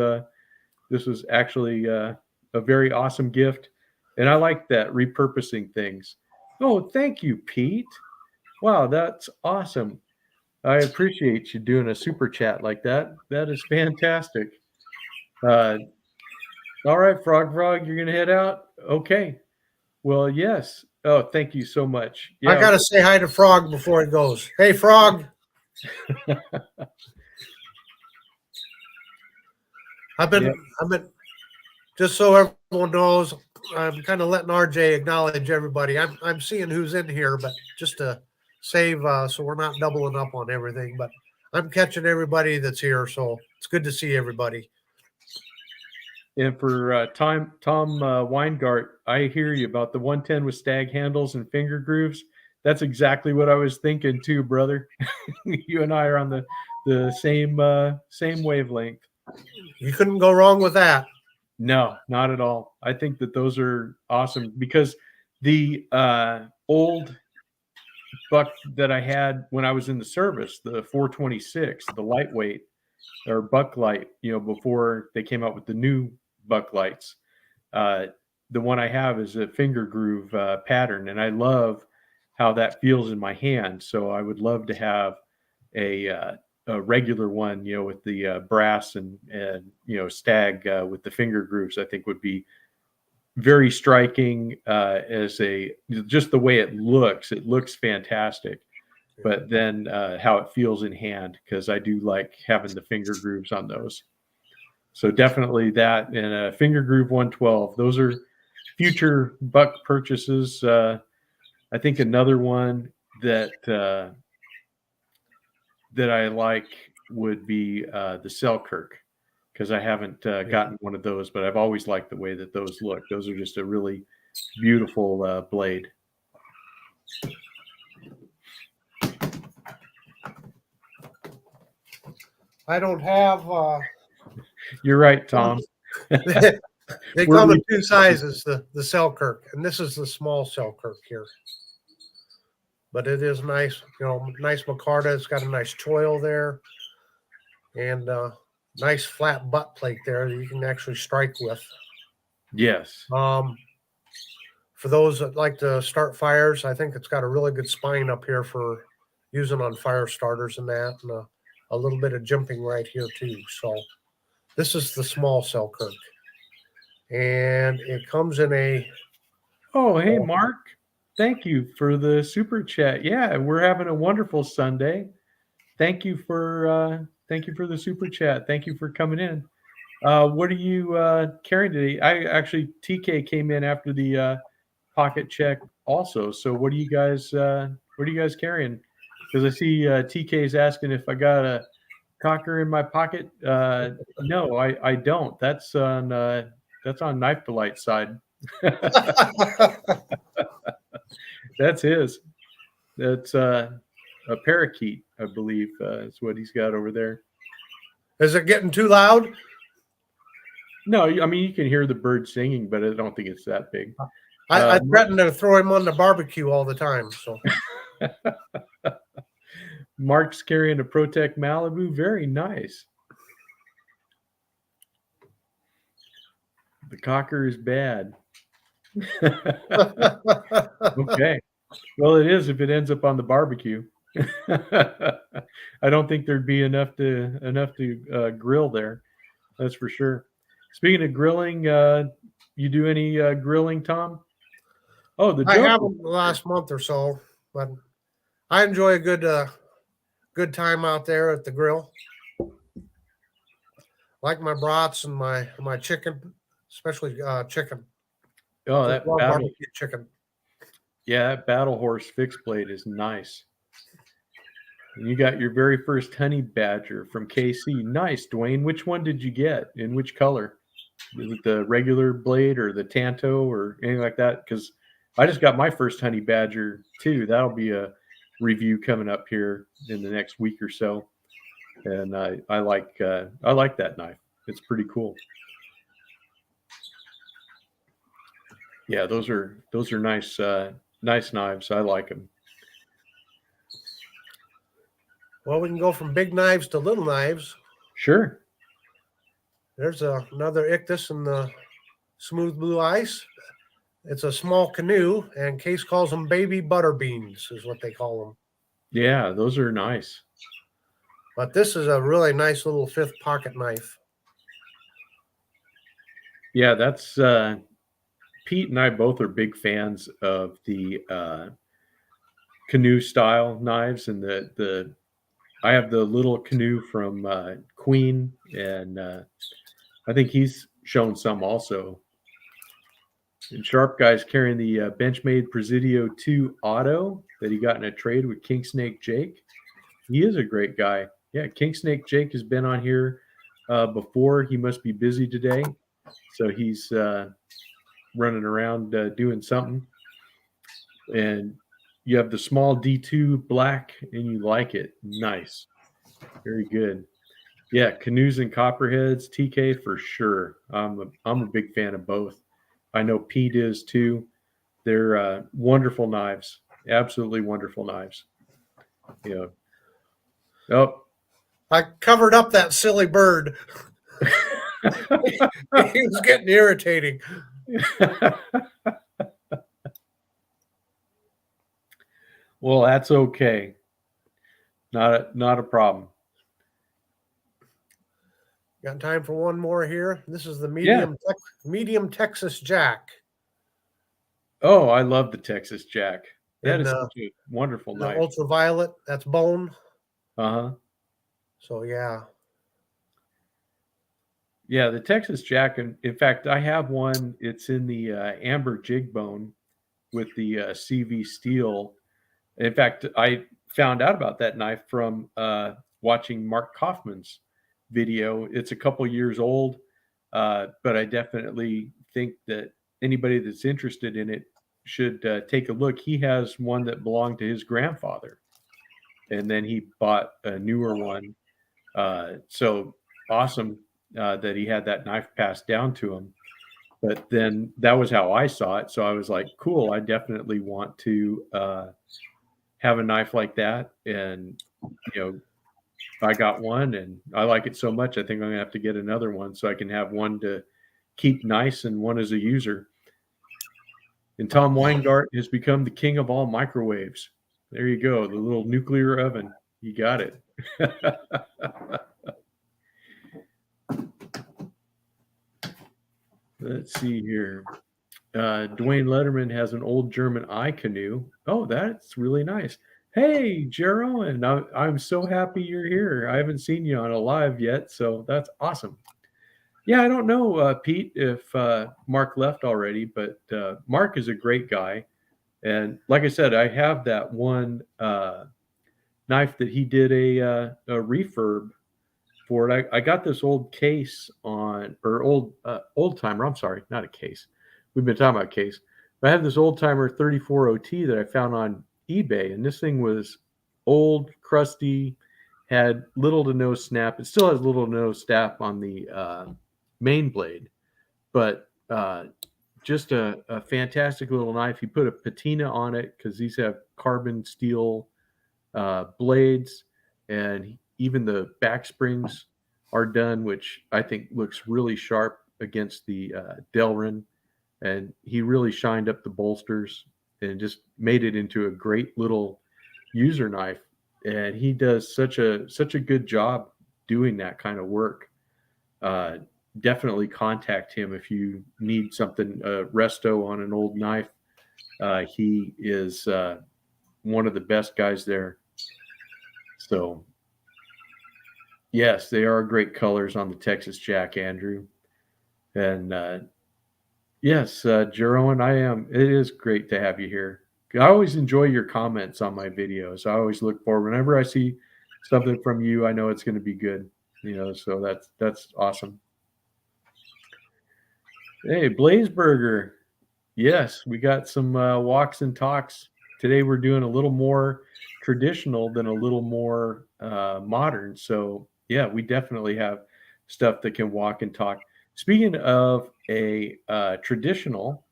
actually a very awesome gift, and I like that repurposing things. Oh, thank you, Pete. Wow, that's awesome. I appreciate you doing a super chat like that. That is fantastic. Uh, all right, Frog, you're gonna head out. Okay. Well, yes. Oh, thank you so much. I Yeah. got to say hi to Frog before it goes. Hey, Frog. I've been, just so everyone knows, I'm kind of letting RJ acknowledge everybody. I'm seeing who's in here, but just to save, so we're not doubling up on everything. But I'm catching everybody that's here, so it's good to see everybody. And for Tom Weingart, I hear you about the 110 with stag handles and finger grooves. That's exactly what I was thinking too, brother. You and I are on the same wavelength. You couldn't go wrong with that. No, not at all. I think that those are awesome because the old buck that I had when I was in the service, the 426, the lightweight or buck light, you know, before they came out with the new buck lights. Uh, the one I have is a finger groove pattern, and I love how that feels in my hand. So I would love to have a regular one, you know, with the brass and you know stag with the finger grooves. I think would be very striking as a just the way it looks. It looks fantastic, but then how it feels in hand because I do like having the finger grooves on those. So definitely that and a finger groove 112. Those are future buck purchases. I think another one that that I like would be the Selkirk because I haven't gotten one of those, but I've always liked the way that those look. Those are just a really beautiful blade. I don't have. You're right, Tom. They come in two sizes, the Selkirk, and this is the small Selkirk here. But it is nice, you know, nice micarta. It's got a nice choil there, and nice flat butt plate there that you can actually strike with. Yes. For those that like to start fires, I think it's got a really good spine up here for using on fire starters and that, and a little bit of jumping right here too. So this is the small Selkirk, and it comes in a. Oh, hey, Mark. Thank you for the super chat. Yeah, we're having a wonderful Sunday. Thank you for the super chat. Thank you for coming in. What are you carrying today? I actually TK came in after the pocket check also. So what are you guys carrying? Because I see TK's asking if I got a cocker in my pocket. No, I don't. That's on Knife Delight's side. That's his. That's a parakeet, I believe, is what he's got over there. Is it getting too loud? No, I mean you can hear the bird singing, but I don't think it's that big. I threaten to throw him on the barbecue all the time. So Mark's carrying a Protect Malibu. Very nice. The cocker is bad. Okay. Well, it is if it ends up on the barbecue. I don't think there'd be enough to grill there. That's for sure. Speaking of grilling, you do any grilling, Tom? Oh, the I jump. haven't the last month or so, but I enjoy a good time out there at the grill. Like my brats and my chicken, especially chicken. Oh, Just that love battle. barbecue chicken. Yeah, that Battle Horse fixed blade is nice. And you got your very first honey badger from KC. Nice, Dwayne. Which one did you get? In which color? Is it the regular blade or the Tanto or anything like that? Because I just got my first honey badger too. That'll be a review coming up here in the next week or so. And I like that knife. It's pretty cool. Yeah, those are nice nice knives. I like them. Well, we can go from big knives to little knives. Sure. There's another ictus in the smooth blue ice. It's a small canoe, and Case calls them baby butter beans, is what they call them. Yeah, those are nice. But this is a really nice little fifth pocket knife. Yeah, that's Pete and I both are big fans of the canoe style knives, and the I have the little canoe from Queen, and I think he's shown some also. And Sharp Guy's carrying the Benchmade Presidio 2 Auto that he got in a trade with King Snake Jake. He is a great guy. Yeah, King Snake Jake has been on here before. He must be busy today, so he's running around doing something. And you have the small D2 black, and you like it. Nice. Very good. Yeah, canoes and copperheads, TK for sure. I'm a big fan of both. I know Pete is too. They're wonderful knives, absolutely wonderful knives. You know, oh, I covered up that silly bird. He was getting irritating. Well, that's okay. Not a problem. Got time for one more here. This is the medium Texas Jack. Oh, I love the Texas Jack. That And, is such a wonderful The knife. ultraviolet, that's bone. Uh-huh. So yeah. Yeah, the Texas Jack, and in fact, I have one. It's in the amber jig bone with the CV steel. In fact, I found out about that knife from watching Mark Kaufman's video. It's a couple years old, but I definitely think that anybody that's interested in it should take a look. He has one that belonged to his grandfather, and then he bought a newer one. So awesome that he had that knife passed down to him. But then that was how I saw it. So I was like, cool, I definitely want to have a knife like that. And, I got one and I like it so much, I think I'm going to have to get another one so I can have one to keep nice and one as a user. And Tom Weingart has become the king of all microwaves. There you go, the little nuclear oven. You got it. Let's see here. Dwayne Letterman has an old German eye canoe. Oh, that's really nice. Hey, Gerald, I'm so happy you're here. I haven't seen you on a live yet, so that's awesome. Yeah, I don't know, Pete, if Mark left already, but Mark is a great guy. And like I said, I have that one knife that he did a refurb for it. I got this old case old timer. I'm sorry, not a case. We've been talking about case. But I have this old timer 34 OT that I found on eBay, and this thing was old, crusty, had little to no snap. It still has little to no snap on the main blade, but just a fantastic little knife. He put a patina on it because these have carbon steel blades, and even the back springs are done, which I think looks really sharp against the Delrin. And he really shined up the bolsters and just made it into a great little user knife. And he does such a good job doing that kind of work. Uh, Definitely contact him if you need something resto on an old knife. He is one of the best guys there. So yes, they are great colors on the Texas Jack, Andrew. And yes, Jeroen, I am. It is great to have you here. I always enjoy your comments on my videos. I always look forward whenever I see something from you. I know it's going to be good. So that's awesome. Hey, Blazeburger. Yes, we got some walks and talks today. We're doing a little more traditional than a little more modern. So yeah, we definitely have stuff that can walk and talk. Speaking of a traditional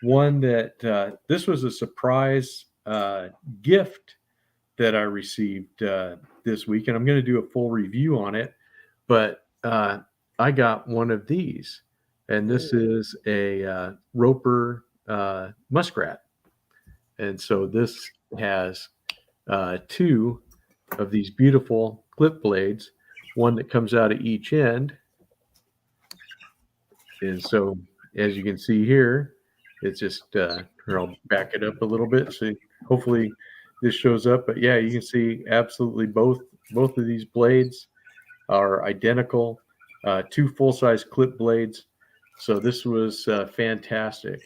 one, that this was a surprise gift that I received this week, and I'm going to do a full review on it. But I got one of these, and this is a Roper Muskrat, and so this has two of these beautiful clip blades, one that comes out of each end, and so as you can see here, it's just here, I'll back it up a little bit so hopefully this shows up. But yeah, you can see absolutely both of these blades are identical, two full-size clip blades. So this was fantastic.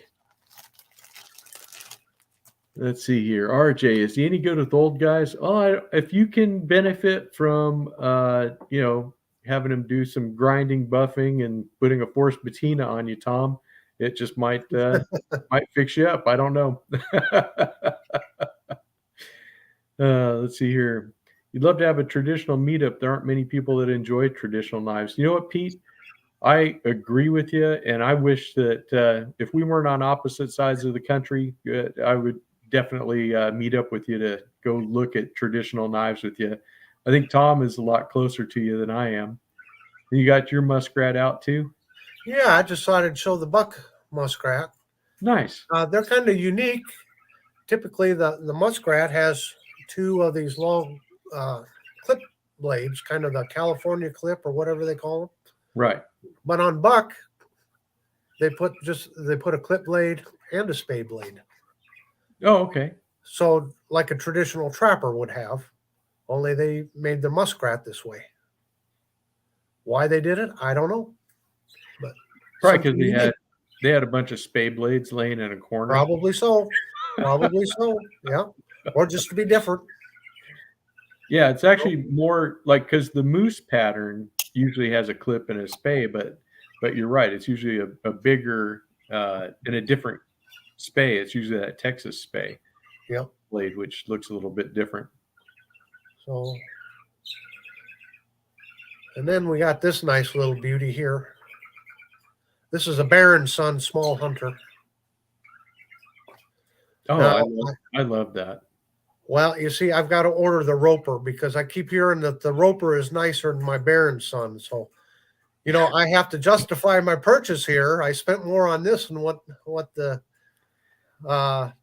Let's see here. RJ, is he any good with old guys? Oh, if you can benefit from, having him do some grinding, buffing, and putting a forced patina on you, Tom, it just might fix you up. I don't know. Let's see here. You'd love to have a traditional meetup. There aren't many people that enjoy traditional knives. You know what, Pete? I agree with you, and I wish that if we weren't on opposite sides of the country, I would definitely meet up with you to go look at traditional knives with you. I think Tom is a lot closer to you than I am. You got your Muskrat out too? Yeah, I just thought I'd show the buck Muskrat. Nice. They're kind of unique. Typically, the Muskrat has two of these long clip blades, kind of the California clip or whatever they call them. Right. But on buck, they put a clip blade and a spade blade. Oh, okay. So like a traditional trapper would have, only they made the Muskrat this way. Why they did it, I don't know. But probably because they had a bunch of spade blades laying in a corner. Probably so. Yeah. Or just to be different. Yeah, it's actually more like, because the moose pattern usually has a clip and a spay, but you're right. It's usually a bigger and a different spay. It's usually that Texas spay blade, which looks a little bit different. So, and then we got this nice little beauty here. This is a Baron Son small hunter. Oh, I love that. Well, you see, I've got to order the Roper because I keep hearing that the Roper is nicer than my Baron Son. So, I have to justify my purchase here. I spent more on this than what the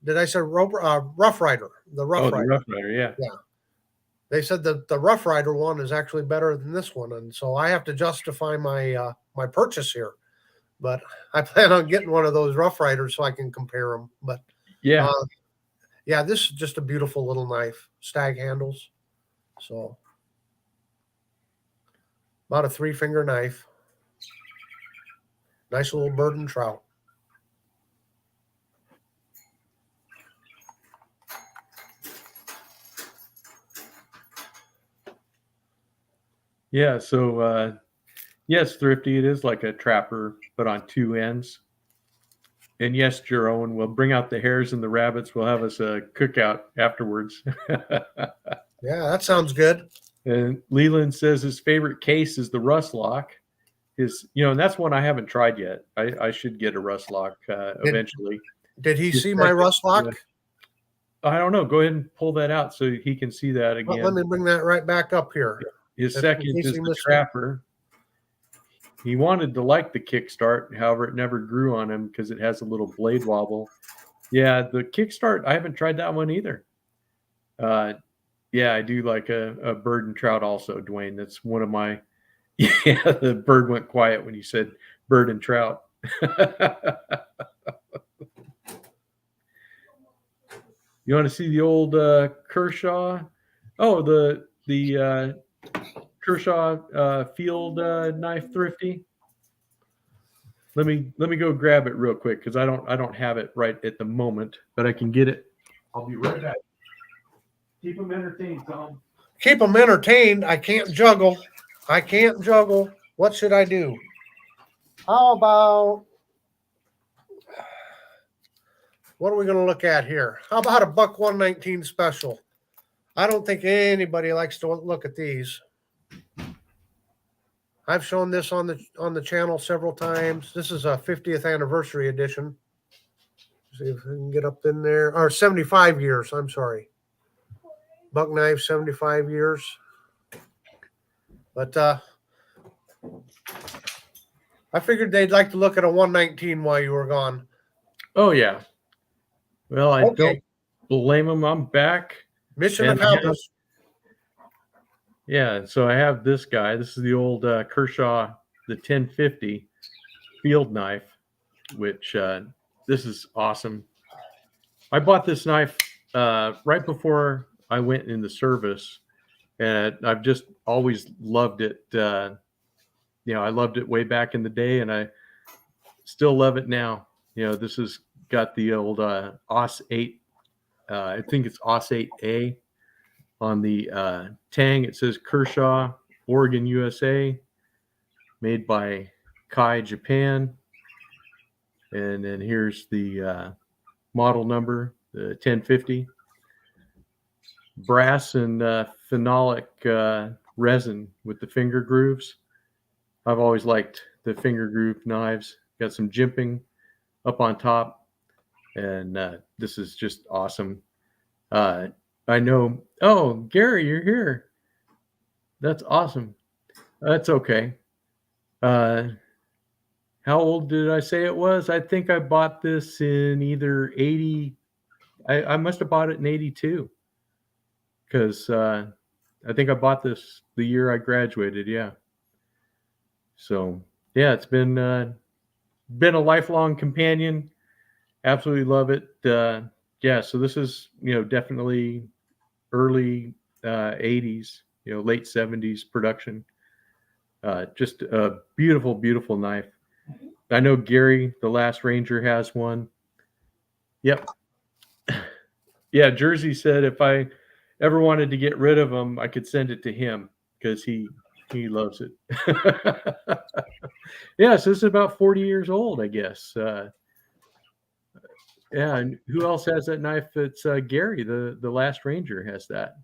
did I say Roper Rough Rider? The Rough Rider. The Rough Rider, yeah. Yeah. They said that the Rough Rider one is actually better than this one, and so I have to justify my my purchase here. But I plan on getting one of those Rough Riders so I can compare them. But yeah. Yeah, this is just a beautiful little knife, stag handles. So about a 3-finger knife. Nice little bird and trout. Yeah, so yes, Thrifty, it is like a trapper, but on two ends. And yes, Jeroen, we'll bring out the hares and the rabbits. We'll have us a cookout afterwards. Yeah, that sounds good. And Leland says his favorite case is the Rust Lock. And that's one I haven't tried yet. I should get a Rust Lock eventually. Did he His see my second, rust lock? I don't know. Go ahead and pull that out so he can see that again. Let me bring that right back up here. His second is the Trapper. He wanted to like the Kickstart, however, it never grew on him because it has a little blade wobble. Yeah, the Kickstart, I haven't tried that one either. Yeah, I do like a bird and trout also, Dwayne. That's one of my. Yeah, the bird went quiet when you said bird and trout. You want to see the old Kershaw? Oh, the Kershaw field knife thrifty. Let me go grab it real quick because I don't have it right at the moment, but I can get it. I'll be right back. Keep them entertained, Tom. Keep them entertained. I can't juggle. What should I do? How about, what are we going to look at here? How about a buck 119 special? I don't think anybody likes to look at these. I've shown this on the channel several times. This is a 50th anniversary edition. See if we can get up in there. Or 75 years. I'm sorry. Buck knife, 75 years. But I figured they'd like to look at a 119 while you were gone. Oh yeah. Well, I don't blame them. I'm back. Mission accomplished. Yeah, so I have this guy. This is the old Kershaw, the 1050 field knife, which this is awesome. I bought this knife right before I went in the service, and I've just always loved it. I loved it way back in the day, and I still love it now. This has got the old OS 8. I think it's OS 8A. On the tang, it says Kershaw, Oregon, USA, made by Kai, Japan. And then here's the model number, the 1050. Brass and phenolic resin with the finger grooves. I've always liked the finger groove knives. Got some jimping up on top. And this is just awesome. I know. Oh, Gary, you're here. That's awesome. That's okay. How old did I say it was? I think I bought this in either 80. I must have bought it in 82 because I think I bought this the year I graduated. Yeah. So yeah, it's been a lifelong companion. Absolutely love it. Yeah. So this is definitely early 80s, late 70s production. Just a beautiful, beautiful knife. I know Gary, the Last Ranger, has one. Yep. Yeah, Jersey said if I ever wanted to get rid of him, I could send it to him because he loves it. Yeah, so this is about 40 years old, I guess. Yeah, and who else has that knife? It's Gary, the Last Ranger, has that.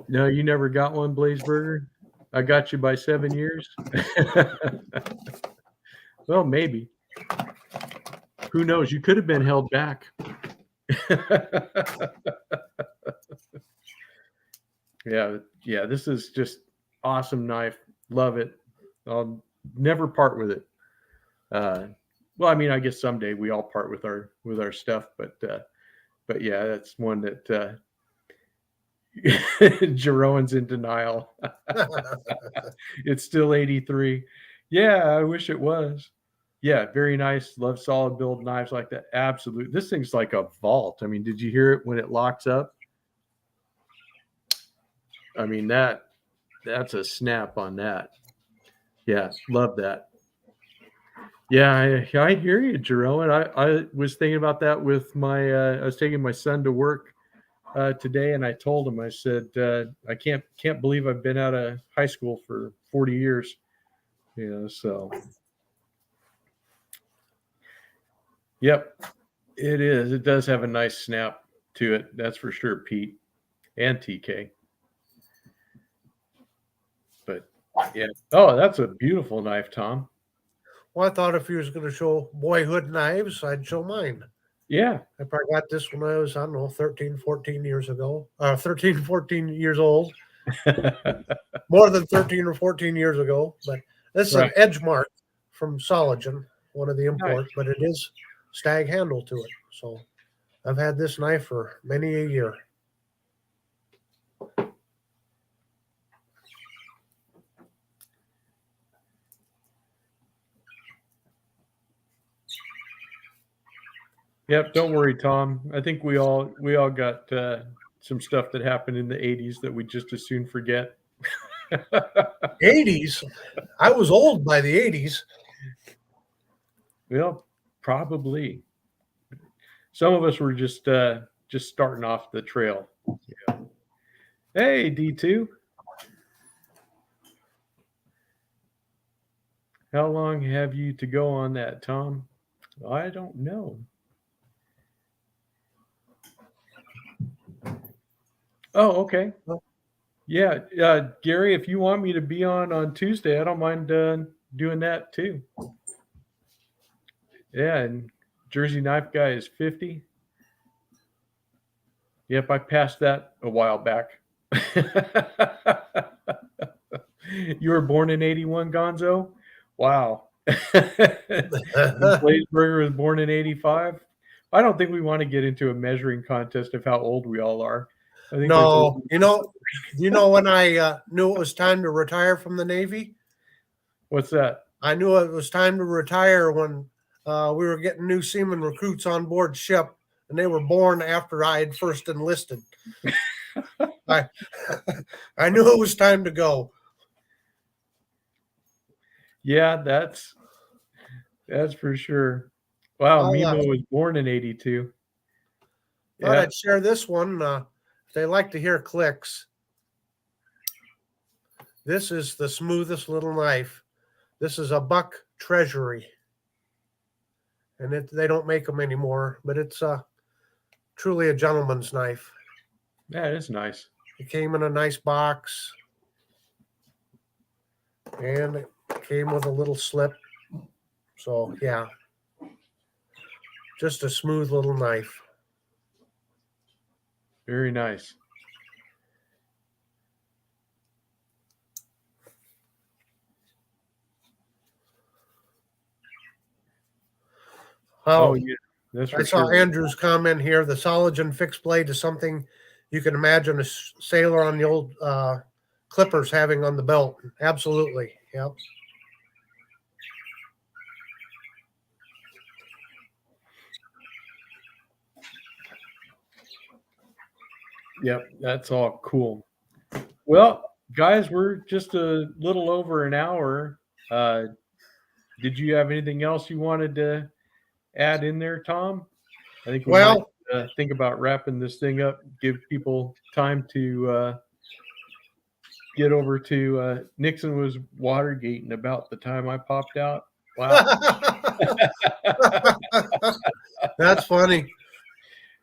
No, you never got one, Blazeberger? I got you by 7 years. Well, maybe. Who knows? You could have been held back. Yeah, this is just awesome knife. Love it. I'll never part with it. Well, I mean, I guess someday we all part with our stuff, but yeah, that's one that Jeroen's in denial. It's still 83. Yeah, I wish it was. Yeah, very nice. Love solid build knives like that. Absolutely. This thing's like a vault. I mean, did you hear it when it locks up? I mean, that's a snap on that. Yeah, love that. Yeah, I hear you, Jerome. I was thinking about that with my I was taking my son to work today, and I told him, I said, I can't believe I've been out of high school for 40 years. So yep, it is. It does have a nice snap. to it. That's for sure, Pete and TK. But yeah. Oh, that's a beautiful knife, Tom. Well, I thought if he was going to show boyhood knives, I'd show mine. Yeah. I probably got this when I was, I don't know, 13, 14 years ago. 13, 14 years old. More than 13 or 14 years ago. But this is Right. an edge mark from Soligen, one of the imports, Nice. but it is stag handle to it. So I've had this knife for many a year. Yep. Don't worry, Tom. I think we all got some stuff that happened in the 80s that we just as soon forget. 80s? I was old by the 80s. Well, probably. Some of us were just starting off the trail. Yeah. Hey, D2. How long have you to go on that, Tom? I don't know. Oh, okay. Yeah, Gary, if you want me to be on Tuesday, I don't mind doing that too. Yeah, and Jersey Knife Guy is 50. Yep, I passed that a while back. You were born in 81, Gonzo? Wow. Blazeberger was born in 85. I don't think we want to get into a measuring contest of how old we all are. I think No, you know when I knew it was time to retire from the Navy? What's that? I knew it was time to retire when we were getting new seaman recruits on board ship, and they were born after I had first enlisted. I knew it was time to go. Yeah, that's for sure. Wow, Mimo was born in 82. Thought I'd share this one. If they like to hear clicks, this is the smoothest little knife. This is a Buck Treasury, and they don't make them anymore, but it's truly a gentleman's knife. Yeah, it is nice. It came in a nice box, and it came with a little slip. So, yeah, just a smooth little knife. Very nice. Oh, yeah. That's for I saw sure. Andrew's comment here. The Soligen fixed blade is something you can imagine a sailor on the old clippers having on the belt. Absolutely. Yep. Yep, that's all cool. Well, guys, we're just a little over an hour. Did you have anything else you wanted to add in there, Tom? I think we might think about wrapping this thing up, give people time to get over to Nixon was Watergate and about the time I popped out. Wow. That's funny.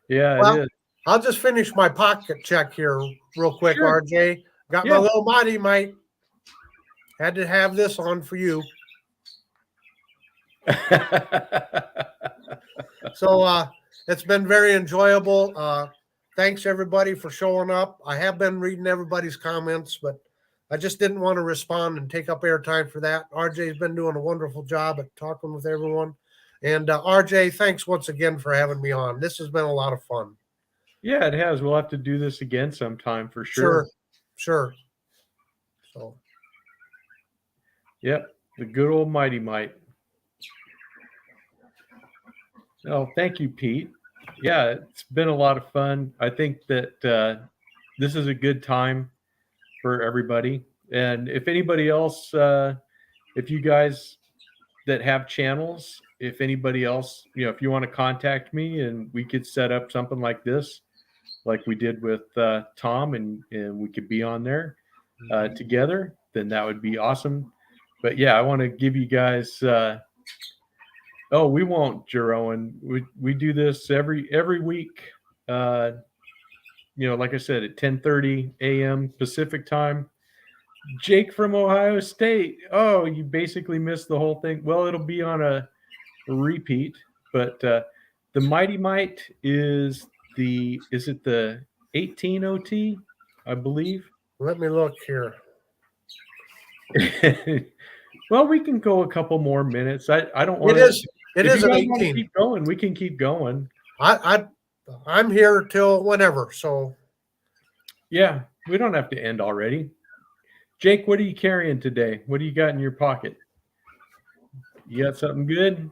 Yeah, it is. I'll just finish my pocket check here real quick, sure. RJ. Got my little body, mate. Had to have this on for you. So it's been very enjoyable. Thanks everybody for showing up. I have been reading everybody's comments, but I just didn't want to respond and take up airtime for that. RJ's been doing a wonderful job at talking with everyone. And RJ, thanks once again for having me on. This has been a lot of fun. Yeah, it has. We'll have to do this again sometime for sure. Sure. So. Yep, the good old Mighty Might. Oh, thank you, Pete. Yeah, it's been a lot of fun. I think that this is a good time for everybody. And if anybody else, if you guys that have channels, if anybody else, if you want to contact me and we could set up something like this, like we did with Tom, and we could be on there together, then that would be awesome. But yeah, I want to give you guys. We won't, Jeroen. We do this every week. like I said, at 10:30 a.m. Pacific time. Jake from Ohio State. Oh, you basically missed the whole thing. Well, it'll be on a repeat, but the Mighty Might is it the 18 OT, I believe. Let me look here. Well, we can go a couple more minutes. I don't want to. It if is you an guys want to 18. keep going, we can keep going. I'm here till whenever. So yeah, we don't have to end already. Jake, what are you carrying today? What do you got in your pocket? You got something good?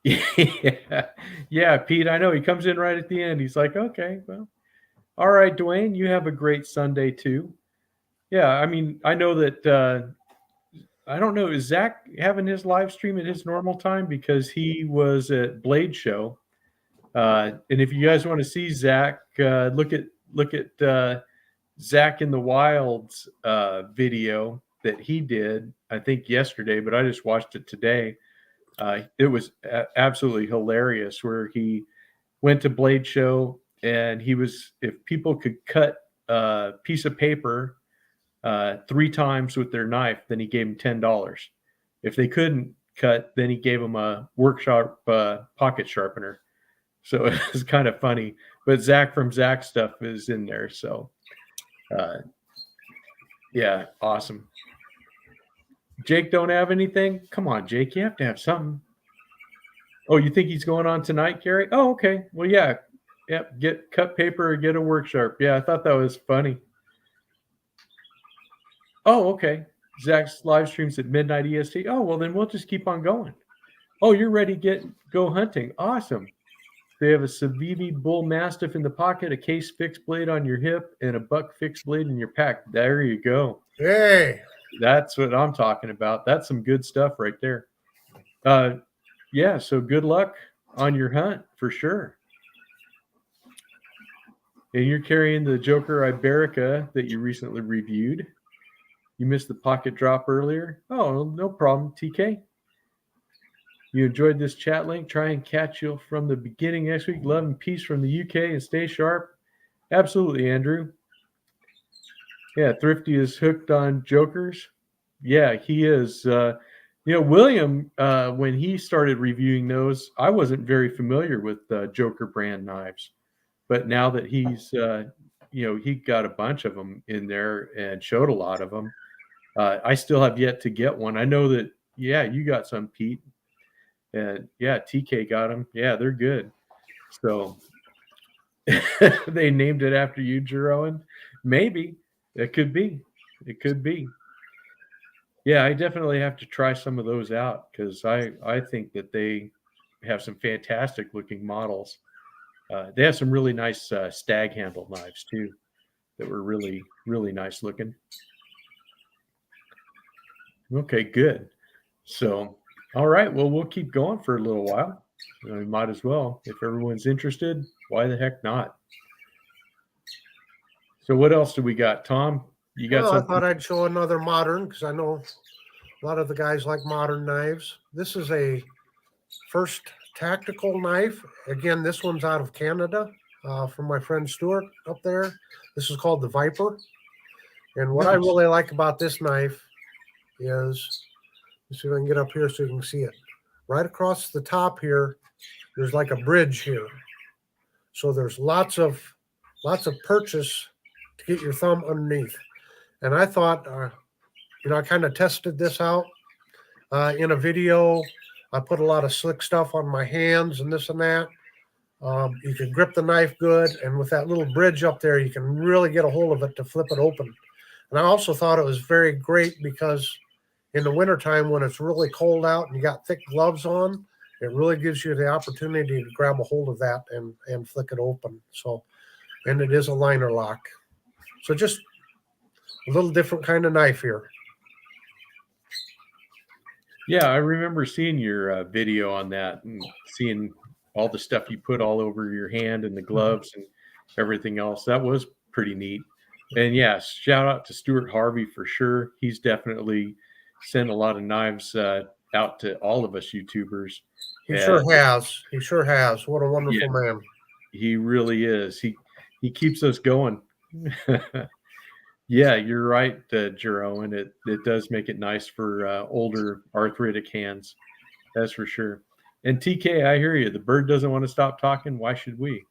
Yeah, Pete, I know. He comes in right at the end. He's like, okay, well, all right, Dwayne, you have a great Sunday too. Yeah, I mean, I know that, I don't know, is Zach having his live stream at his normal time? Because he was at Blade Show. And if you guys want to see Zach, look at Zach in the Wilds video that he did, I think yesterday, but I just watched it today. It was absolutely hilarious where he went to Blade Show and if people could cut a piece of paper 3 times with their knife, then he gave them $10. If they couldn't cut, then he gave them a workshop pocket sharpener. So it was kind of funny. But Zach from Zach Stuff is in there. So, yeah, awesome. Jake don't have anything? Come on, Jake, you have to have something. Oh, you think he's going on tonight, Gary? Oh, okay. Well, yeah. Yep, get cut paper or get a work sharp. Yeah, I thought that was funny. Oh, okay. Zach's live streams at midnight EST. Oh, well, then we'll just keep on going. Oh, you're ready to go hunting. Awesome. They have a Civivi Bull Mastiff in the pocket, a case fixed blade on your hip, and a buck fixed blade in your pack. There you go. Hey. That's what I'm talking about. That's some good stuff right there. Yeah, so good luck on your hunt for sure. And you're carrying the Joker Iberica that you recently reviewed. You missed the pocket drop earlier. Oh, no problem, TK. You enjoyed this chat link. Try and catch you from the beginning next week. Love and peace from the UK and stay sharp. Absolutely, Andrew. Yeah, Thrifty is hooked on Jokers. Yeah, he is. William, when he started reviewing those, I wasn't very familiar with Joker brand knives. But now that he's, he got a bunch of them in there and showed a lot of them. I still have yet to get one. I know that, yeah, you got some, Pete. And yeah, TK got them. Yeah, they're good. So they named it after you, Jeroen. Maybe it could be. It could be. Yeah, I definitely have to try some of those out because I think that they have some fantastic looking models. They have some really nice stag handle knives too that were really, really nice looking. Okay, good. So, all right. Well, we'll keep going for a little while. We might as well. If everyone's interested, why the heck not? So what else do we got, Tom? You got something? I thought I'd show another modern because I know a lot of the guys like modern knives. This is a first tactical knife. Again, this one's out of Canada from my friend Stuart up there. This is called the Viper. And what I really like about this knife is, let's see if I can get up here so you can see it. Right across the top here, there's like a bridge here. So there's lots of purchase to get your thumb underneath. And I thought, I kind of tested this out in a video. I put a lot of slick stuff on my hands and this and that. You can grip the knife good. And with that little bridge up there, you can really get a hold of it to flip it open. And I also thought it was very great because in the wintertime when it's really cold out and you got thick gloves on, it really gives you the opportunity to grab a hold of that and flick it open. So, and it is a liner lock. So just a little different kind of knife here. Yeah, I remember seeing your video on that and seeing all the stuff you put all over your hand and the gloves and everything else. That was pretty neat. And yeah, shout out to Stuart Harvey for sure. He's definitely sent a lot of knives out to all of us YouTubers. He sure has. He sure has. What a wonderful man. He really is. He keeps us going. Yeah, you're right, Jero, and it does make it nice for older arthritic hands. That's for sure. And TK, I hear you. The bird doesn't want to stop talking. Why should we?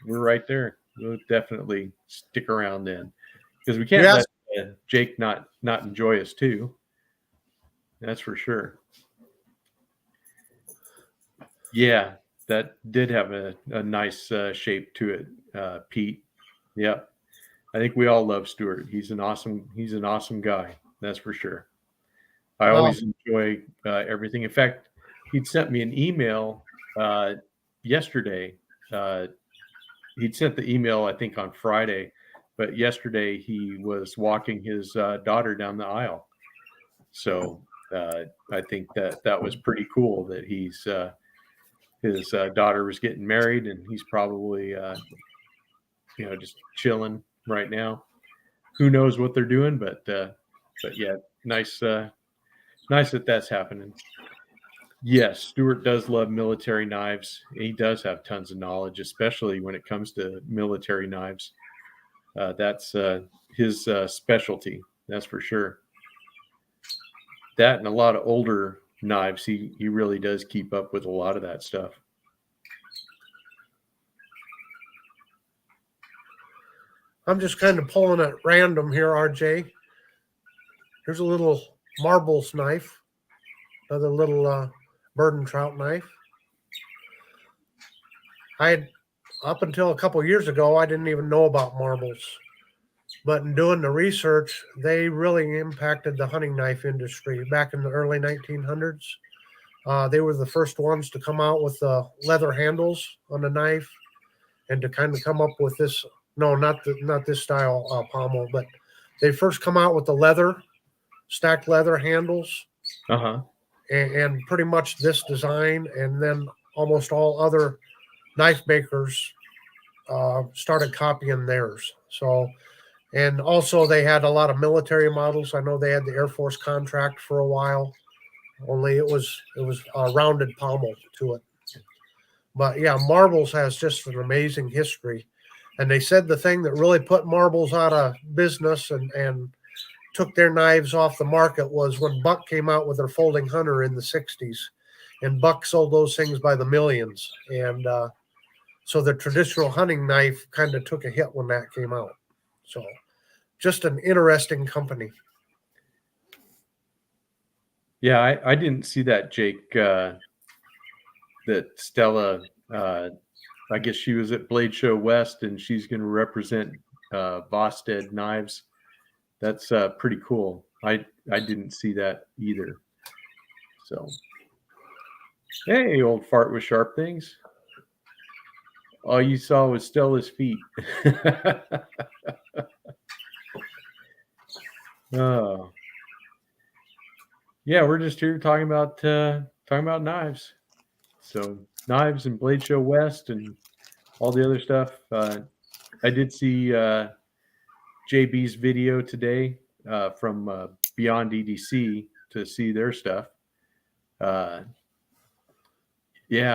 We're right there. We'll definitely stick around then, because we can't Yes. let Jake not enjoy us too. That's for sure. Yeah, that did have a nice shape to it, Pete. Yep. I think we all love Stuart. He's an awesome guy. That's for sure. I always enjoy everything. In fact, he'd sent me an email yesterday. He'd sent the email, I think, on Friday, but yesterday he was walking his daughter down the aisle. So I think that was pretty cool that his daughter was getting married, and he's probably just chilling right now. Who knows what they're doing, but yeah, nice that that's happening. Yes, Stuart does love military knives. He does have tons of knowledge, especially when it comes to military knives. That's his specialty. That's for sure. That and a lot of older knives. He really does keep up with a lot of that stuff. I'm just kind of pulling at random here, RJ. Here's a little marbles knife, another little bird and trout knife. Up until a couple years ago, I didn't even know about marbles. But in doing the research, they really impacted the hunting knife industry back in the early 1900s. They were the first ones to come out with the leather handles on the knife, and to kind of come up with this. No, not this style pommel, but they first come out with the stacked leather handles, and pretty much this design, and then almost all other knife makers started copying theirs. So, and also they had a lot of military models. I know they had the Air Force contract for a while, only it was a rounded pommel to it. But yeah, marbles has just an amazing history. And they said the thing that really put marbles out of business and took their knives off the market was when Buck came out with their folding hunter in the 60s. And Buck sold those things by the millions. And so the traditional hunting knife kind of took a hit when that came out. So just an interesting company. Yeah, I didn't see that, Jake, that Stella, I guess she was at Blade Show West, and she's going to represent Vostead knives. That's pretty cool. I didn't see that either. So, hey, old fart with sharp things. All you saw was Stella's feet. Oh, yeah, we're just here talking about knives. So knives and Blade Show West and all the other stuff. I did see JB's video today from Beyond EDC to see their stuff. Yeah,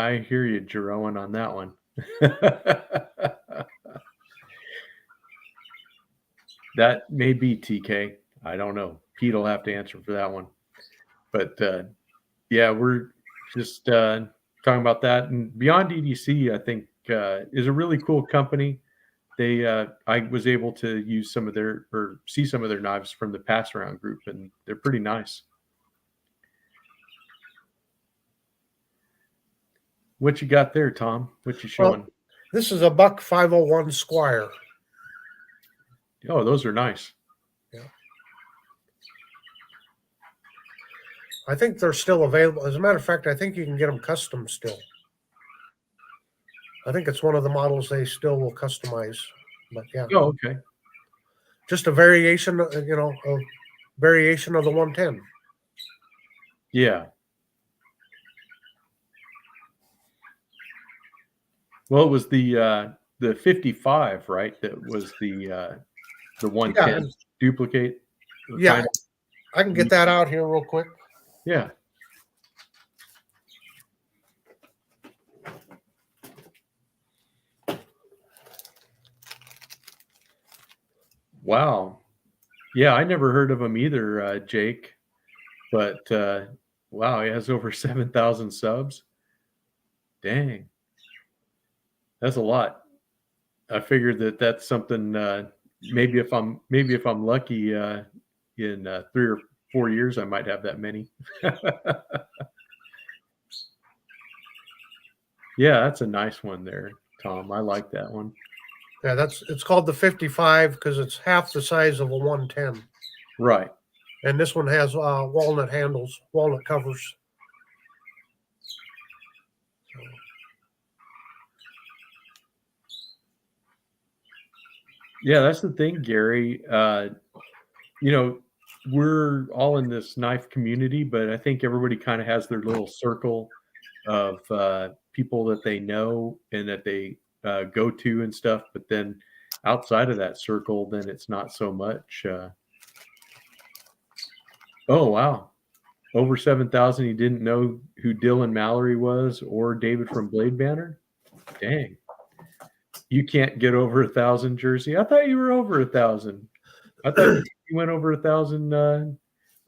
I hear you, Jeroen, on that one. That may be TK. I don't know. Pete will have to answer for that one. But yeah, we're just talking about that. And Beyond EDC, I think, is a really cool company. They, I was able to use see some of their knives from the pass around group, and they're pretty nice. What you got there, Tom? What you showing? Well, this is a Buck 501 Squire. Oh, those are nice. Yeah. I think they're still available. As a matter of fact, I think you can get them custom still. I think it's one of the models they still will customize. But yeah. Oh, okay. Just a variation, a variation of the 110. Yeah. Well, it was the 55, right? That was the 110 duplicate. Yeah, I can get that out here real quick. Wow. Yeah, I never heard of him either, Jake. But wow, he has over 7,000 subs. Dang, that's a lot. I figured that that's something. Maybe if I'm lucky, in 3 or 4 years, I might have that many. Yeah, that's a nice one there, Tom. I like that one. Yeah, it's called the 55 because it's half the size of a 110. Right. And this one has walnut handles, walnut covers. Yeah, that's the thing, Gary. You know, we're all in this knife community, but I think everybody kind of has their little circle of people that they know and that they go to and stuff. But then outside of that circle, then it's not so much. Oh, wow. Over 7,000. He didn't know who Dylan Mallory was or David from Blade Banner. Dang. You can't get over 1,000, Jersey. I thought you were over 1,000. I thought you went over 1,000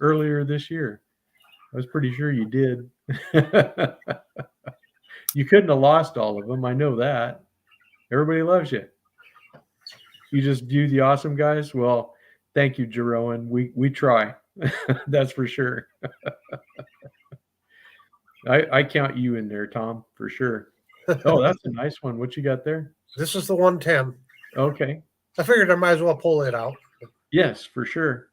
earlier this year. I was pretty sure you did. You couldn't have lost all of them. I know that. Everybody loves you. You just view the awesome guys. Well, thank you, Jeroen. We try. That's for sure. I count you in there, Tom, for sure. Oh, that's a nice one. What you got there? This is the 110. Okay. I figured I might as well pull it out. Yes, for sure.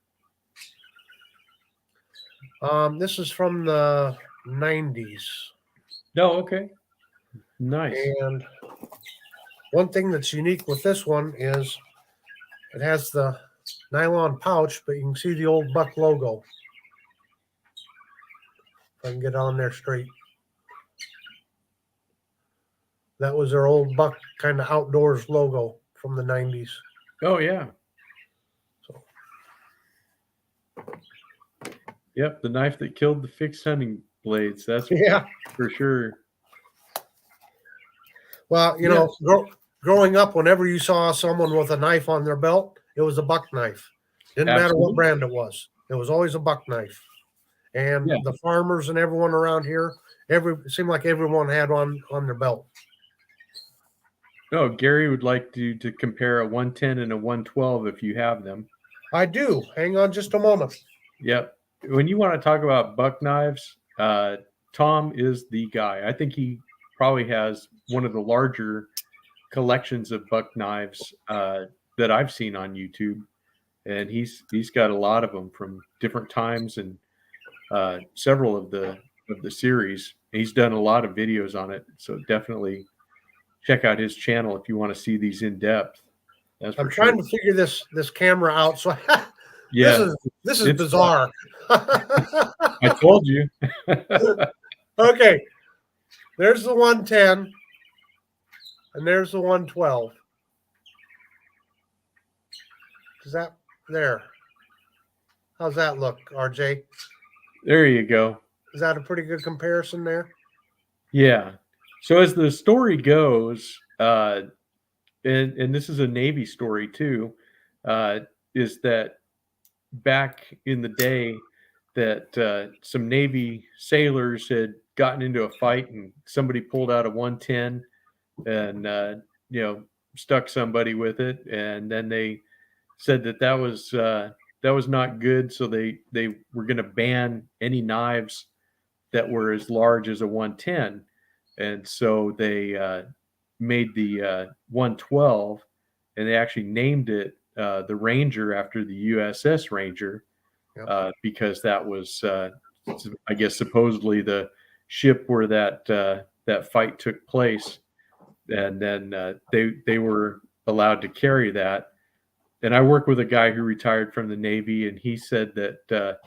This is from the 90s. No, okay. Nice. And one thing that's unique with this one is it has the nylon pouch, but you can see the old Buck logo. If I can get on there straight. That was their old Buck kind of outdoors logo from the 90s. Oh, yeah. So. Yep, the knife that killed the fixed hunting blades. That's for sure. Well, you know, growing up, whenever you saw someone with a knife on their belt, it was a Buck knife. Didn't matter what brand it was. It was always a Buck knife. And the farmers and everyone around here, it seemed like everyone had on their belt. Oh, Gary would like to compare a 110 and a 112 if you have them. I do. Hang on just a moment. Yep. When you want to talk about buck knives, Tom is the guy. I think he probably has one of the larger collections of buck knives that I've seen on YouTube, and he's got a lot of them from different times and several of the series. He's done a lot of videos on it, so definitely check out his channel if you want to see these in depth. I'm trying to figure this camera out. So yeah, this is bizarre. I told you. Okay, there's the 110, and there's the 112. Is that there? How's that look, RJ? There you go. Is that a pretty good comparison there? Yeah. So as the story goes, and this is a Navy story too, is that back in the day that some Navy sailors had gotten into a fight and somebody pulled out a 110 and stuck somebody with it, and then they said that was not good, so they were going to ban any knives that were as large as a 110. And so they made the 112, and they actually named it the Ranger after the USS Ranger, because that was, I guess, supposedly the ship where that fight took place. And then they were allowed to carry that. And I work with a guy who retired from the Navy, and he said that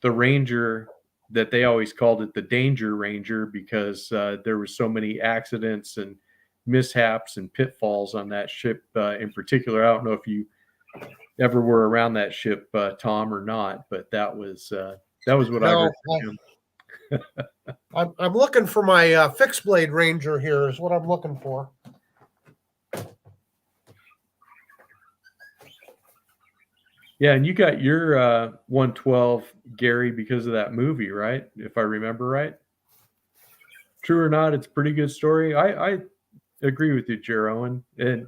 the Ranger, that they always called it the Danger Ranger because there were so many accidents and mishaps and pitfalls on that ship in particular. I don't know if you ever were around that ship, Tom, or not, but that was what I heard from him. I'm looking for my fixed blade Ranger here is what I'm looking for. Yeah, and you got your 112 Gary because of that movie, right? If I remember right. True or not, it's a pretty good story. I agree with you, Jeroen. And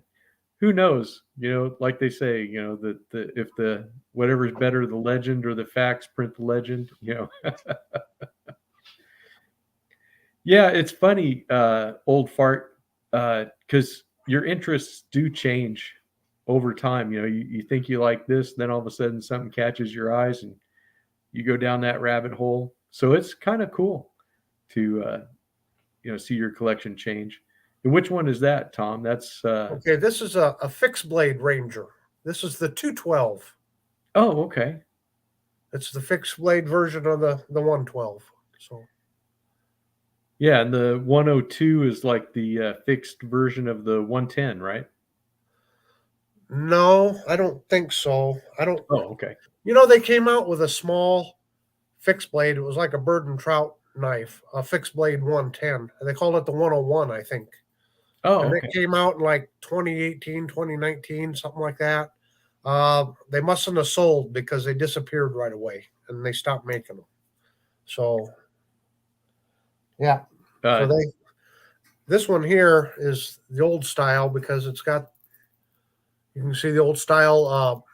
who knows? Like they say, the if the whatever's better, the legend or the facts print the legend. Yeah, it's funny, old fart, because your interests do change over time. You think you like this, then all of a sudden something catches your eyes and you go down that rabbit hole. So it's kind of cool to see your collection change. And which one is that, Tom? That's Okay, this is a fixed blade Ranger. This is the 212. oh, okay. It's the fixed blade version of the 112. So Yeah, and the 102 is like the fixed version of the 110, right? no, I don't think so. I don't. Oh, okay. They came out with a small fixed blade. It was like a bird and trout knife, a fixed blade 110. They called it the 101, I think. Oh, And okay. it came out in like 2018, 2019, something like that. They mustn't have sold because they disappeared right away and they stopped making them. So, yeah. So Uh, this one here is the old style because it's got, you can see the old style,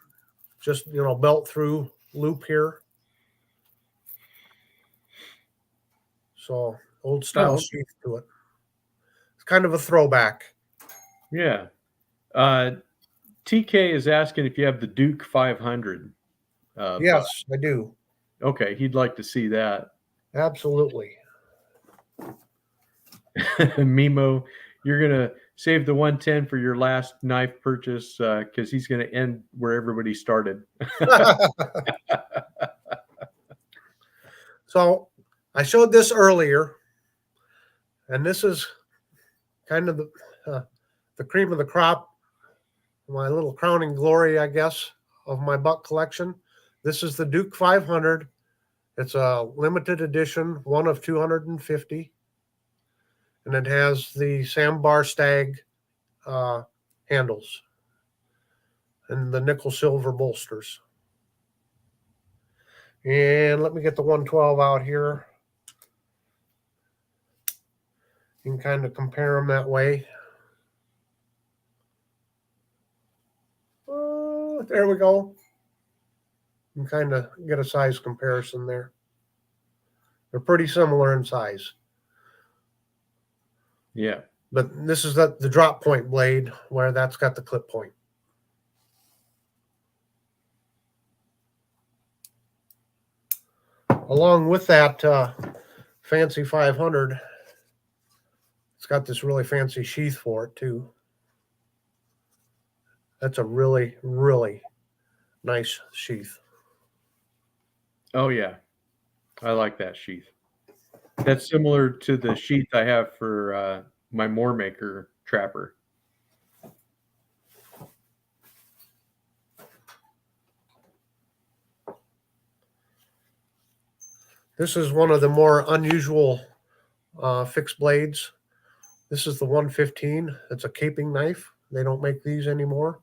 just, belt through loop here. So, old style oh, sheath to it. It's kind of a throwback. yeah. Uh, TK is asking if you have the Duke 500. Yes, I do. Okay, he'd like to see that. Absolutely. Mimo, you're gonna save the 110 for your last knife purchase because he's gonna end where everybody started. So I showed this earlier, and this is kind of the cream of the crop, my little crowning glory, I guess, of my buck collection. This is the Duke 500. It's a limited edition, one of 250, and it has the Sambar Stag handles and the nickel silver bolsters. And let me get the 112 out here. You can kind of compare them that way. Oh, there we go. You can kind of get a size comparison there. They're pretty similar in size. Yeah. But this is the drop point blade where that's got the clip point. Along with that fancy 500, it's got this really fancy sheath for it too. That's a really, really nice sheath. Oh yeah, I like that sheath. That's similar to the sheath I have for my Moore Maker Trapper. This is one of the more unusual fixed blades. This is the 115. It's a caping knife. They don't make these anymore.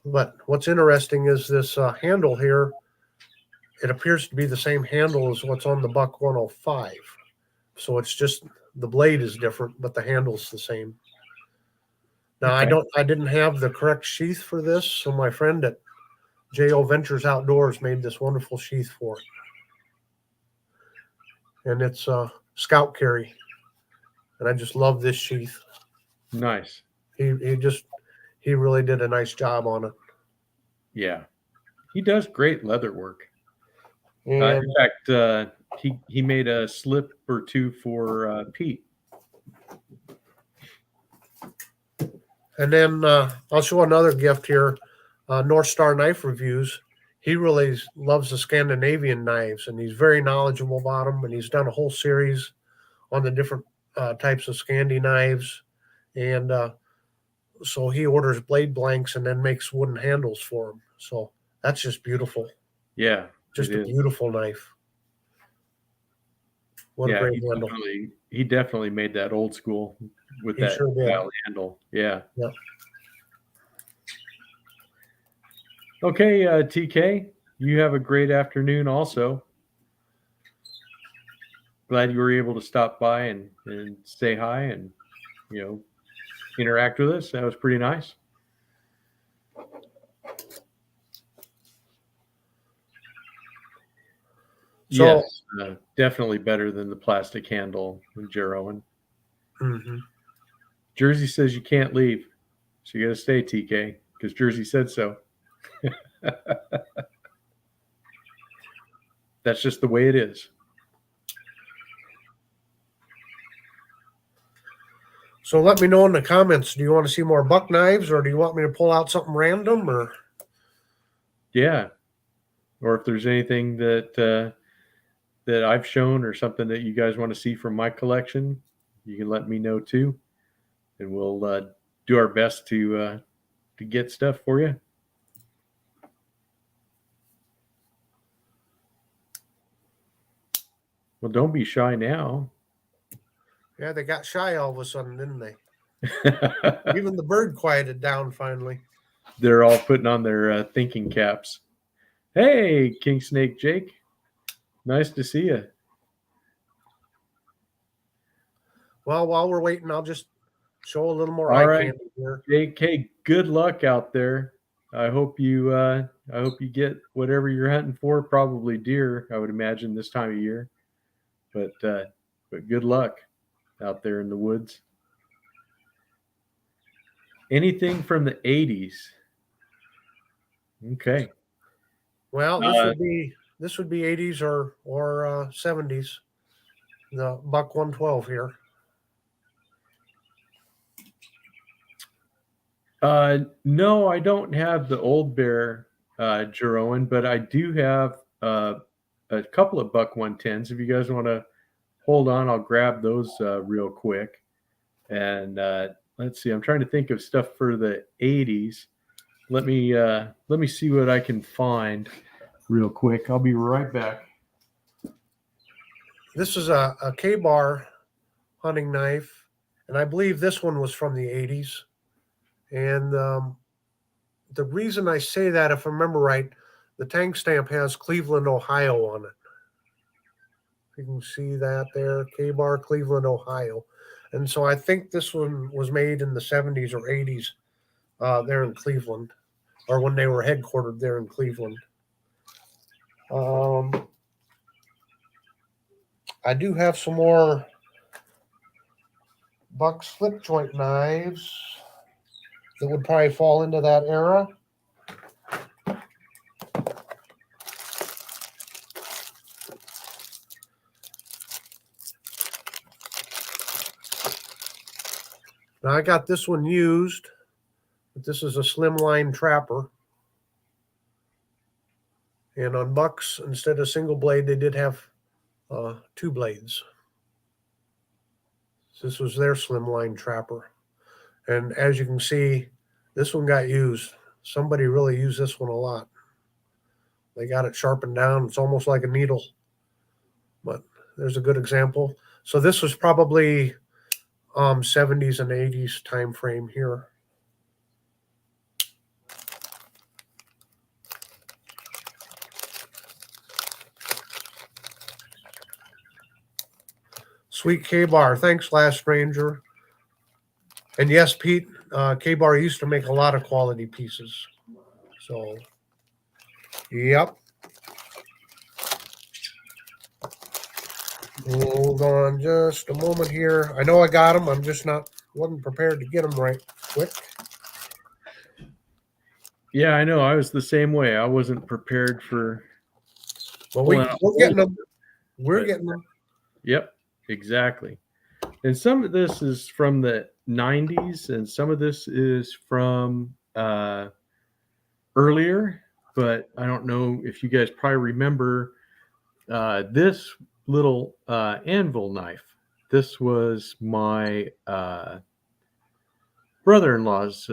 But what's interesting is this handle here. It appears to be the same handle as what's on the Buck 105. So it's just the blade is different, but the handle's the same. Now Okay. I didn't have the correct sheath for this, so my friend at JO Ventures Outdoors made this wonderful sheath for it. And it's scout carry. And I just love this sheath. Nice. He really did a nice job on it. Yeah. He does great leather work. And In fact, he made a slip or two for Pete. And then I'll show another gift here. North Star Knife Reviews. He really loves the Scandinavian knives, and he's very knowledgeable about them. And he's done a whole series on the different types of Scandi knives. And so he orders blade blanks and then makes wooden handles for them. So that's just beautiful. Yeah. Just a beautiful knife. What a great handle. He definitely made that old school with that sure style handle. Yeah. Yep. Okay, TK, you have a great afternoon also. Glad you were able to stop by and say hi and, interact with us. That was pretty nice. So, Yes, definitely better than the plastic handle with Jeroen. Jersey says you can't leave, so you got to stay, TK, because Jersey said so. That's just the way it is. So let me know in the comments. Do you want to see more buck knives, or do you want me to pull out something random? Or Yeah, or if there's anything that I've shown or something that you guys want to see from my collection, you can let me know too, and we'll do our best to get stuff for you. Well, don't be shy now. yeah, they got shy all of a sudden, didn't they? Even the bird quieted down finally. They're all putting on their thinking caps. Hey, King Snake Jake. Nice to see you. Well, while we're waiting, I'll just show a little more All eye right, candy here. Jake. Hey, good luck out there. I hope you get whatever you're hunting for. Probably deer, I would imagine this time of year. But good luck out there in the woods. Anything from the 80s. Okay. Well, this would be 80s or 70s. The buck 112 here. No, I don't have the old bear Jeroen, but I do have a couple of buck 110s. If you guys want to hold on, I'll grab those real quick. And let's see, I'm trying to think of stuff for the 80s. Let me see what I can find real quick. I'll be right back. This is a K-bar hunting knife, and I believe this one was from the 80s. And the reason I say that, if I remember right, the tank stamp has Cleveland, Ohio on it. You can see that there, K-bar, Cleveland, Ohio. And so I think this one was made in the 70s or 80s there in Cleveland, or when they were headquartered there in Cleveland. I do have some more buck slip joint knives that would probably fall into that era. Now I got this one used, but this is a Slimline Trapper. And on bucks, instead of single blade, they did have 2 blades. So this was their Slimline Trapper. And as you can see, this one got used. Somebody really used this one a lot. They got it sharpened down. It's almost like a needle. But there's a good example. So this was probably 70s and 80s time frame here. Sweet K-Bar. Thanks, Last Ranger. And yes, Pete, K-Bar used to make a lot of quality pieces. So, yep. Hold on just a moment here. I know I got them. I'm just wasn't prepared to get them right quick. Yeah, I know. I was the same way. I wasn't prepared for. Well, we're getting them. We're getting them. Yep, exactly. And some of this is from the 90s, and some of this is from earlier. But I don't know if you guys probably remember this little anvil knife. This was my brother-in-law's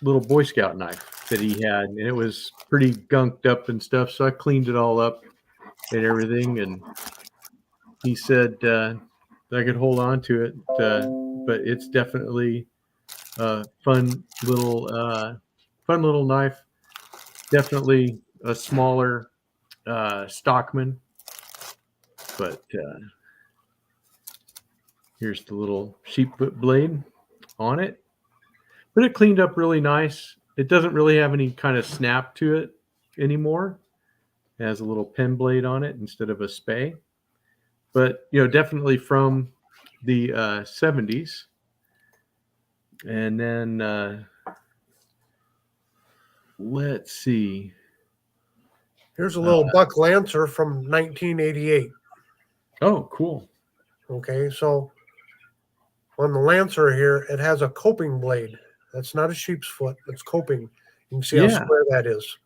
little Boy Scout knife that he had, and it was pretty gunked up and stuff. So I cleaned it all up and everything, and he said that I could hold on to it, but it's definitely a fun little knife. Definitely a smaller Stockman, but here's the little sheep foot blade on it. But it cleaned up really nice. It doesn't really have any kind of snap to it anymore. It has a little pen blade on it instead of a spay. But definitely from the 70s. And then let's see. Here's a little buck lancer from 1988. Oh, cool. Okay, so on the lancer here, it has a coping blade. That's not a sheep's foot. It's coping. You can see how square that is.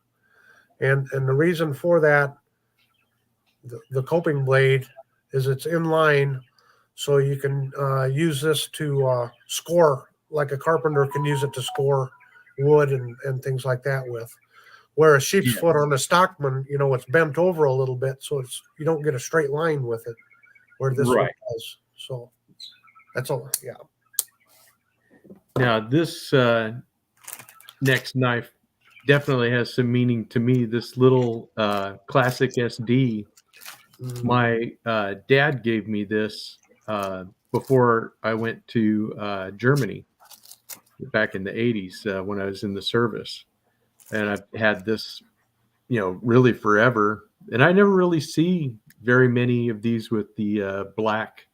And the reason for that, the coping blade, is it's in line, so you can use this to score, like a carpenter can use it to score wood and things like that with. Where a sheep's foot on a Stockman, it's bent over a little bit, so you don't get a straight line with it, where this one does. So that's all. Yeah. Now this next knife definitely has some meaning to me. This little classic SD. My dad gave me this before I went to Germany back in the 80s when I was in the service. And I've had this, really forever. And I never really see very many of these with the black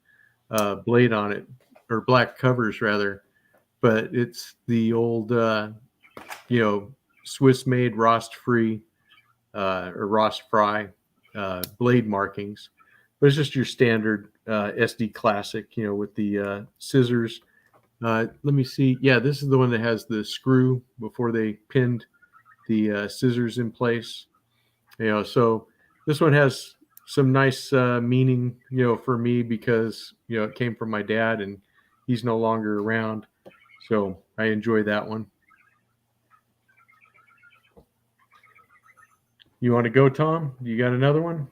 blade on it, or black covers rather. But it's the old, Swiss-made rost-free or rost-fry blade markings. But it's just your standard SD classic, with the scissors. Let me see. Yeah, this is the one that has the screw before they pinned the scissors in place. So this one has some nice meaning, for me because, it came from my dad and he's no longer around. So I enjoy that one. You want to go, Tom? You got another one?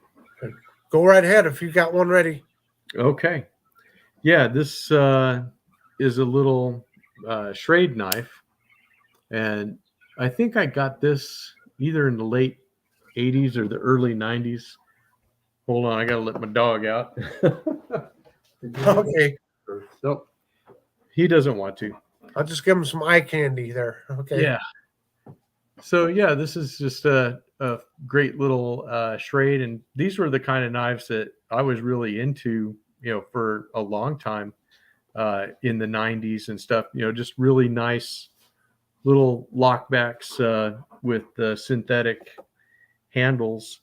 Go right ahead if you got one ready. Okay. Yeah, this is a little Schrade knife. And I think I got this either in the late 80s or the early 90s. Hold on, I got to let my dog out. Okay. So he doesn't want to. I'll just give him some eye candy there. Okay. Yeah. So yeah, this is just a great little Schrade, and these were the kind of knives that I was really into, for a long time in the 90s and stuff. Just really nice little lockbacks with synthetic handles.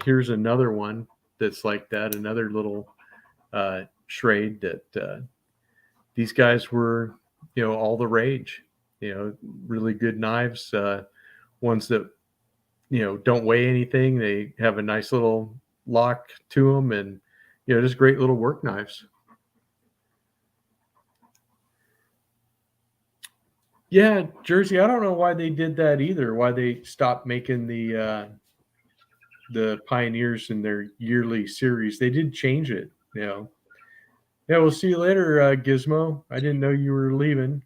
Here's another one that's like that, another little Schrade that these guys were, all the rage. Really good knives, ones that don't weigh anything. They have a nice little lock to them, and just great little work knives. Yeah, Jersey. I don't know why they did that either. Why they stopped making the Pioneers in their yearly series. They did change it. Yeah, we'll see you later, Gizmo. I didn't know you were leaving.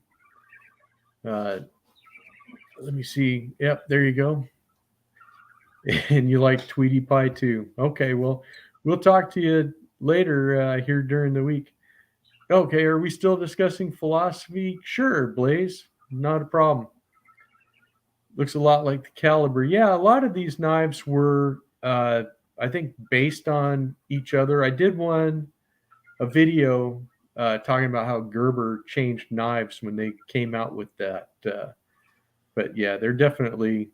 Let me see. Yep, there you go. And you like Tweety Pie too. Okay, well, we'll talk to you later here during the week. Okay, are we still discussing philosophy? Sure, Blaze. Not a problem. Looks a lot like the Caliber. Yeah, a lot of these knives were, I think, based on each other. I did a video talking about how Gerber changed knives when they came out with that. But yeah, they're definitely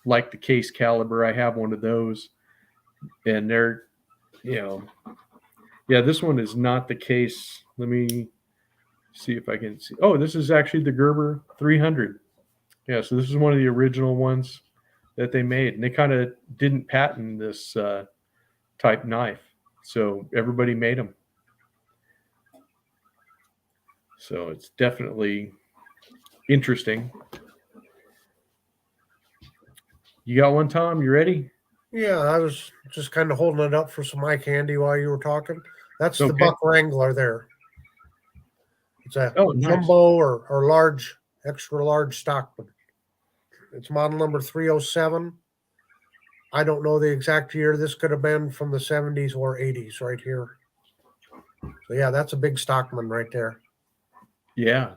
like the Case Caliber. I have one of those, and they're, yeah, this one is not the Case. Let me see if I can see. Oh, this is actually the Gerber 300. Yeah, so this is one of the original ones that they made, and they kind of didn't patent this type knife, so everybody made them. So it's definitely interesting. You got one, Tom? You ready? Yeah, I was just kind of holding it up for some eye candy while you were talking. That's the Buck Wrangler there. It's a nice. jumbo or large, extra large Stockman. It's model number 307. I don't know the exact year. This could have been from the 70s or 80s right here. So yeah, that's a big Stockman right there. Yeah.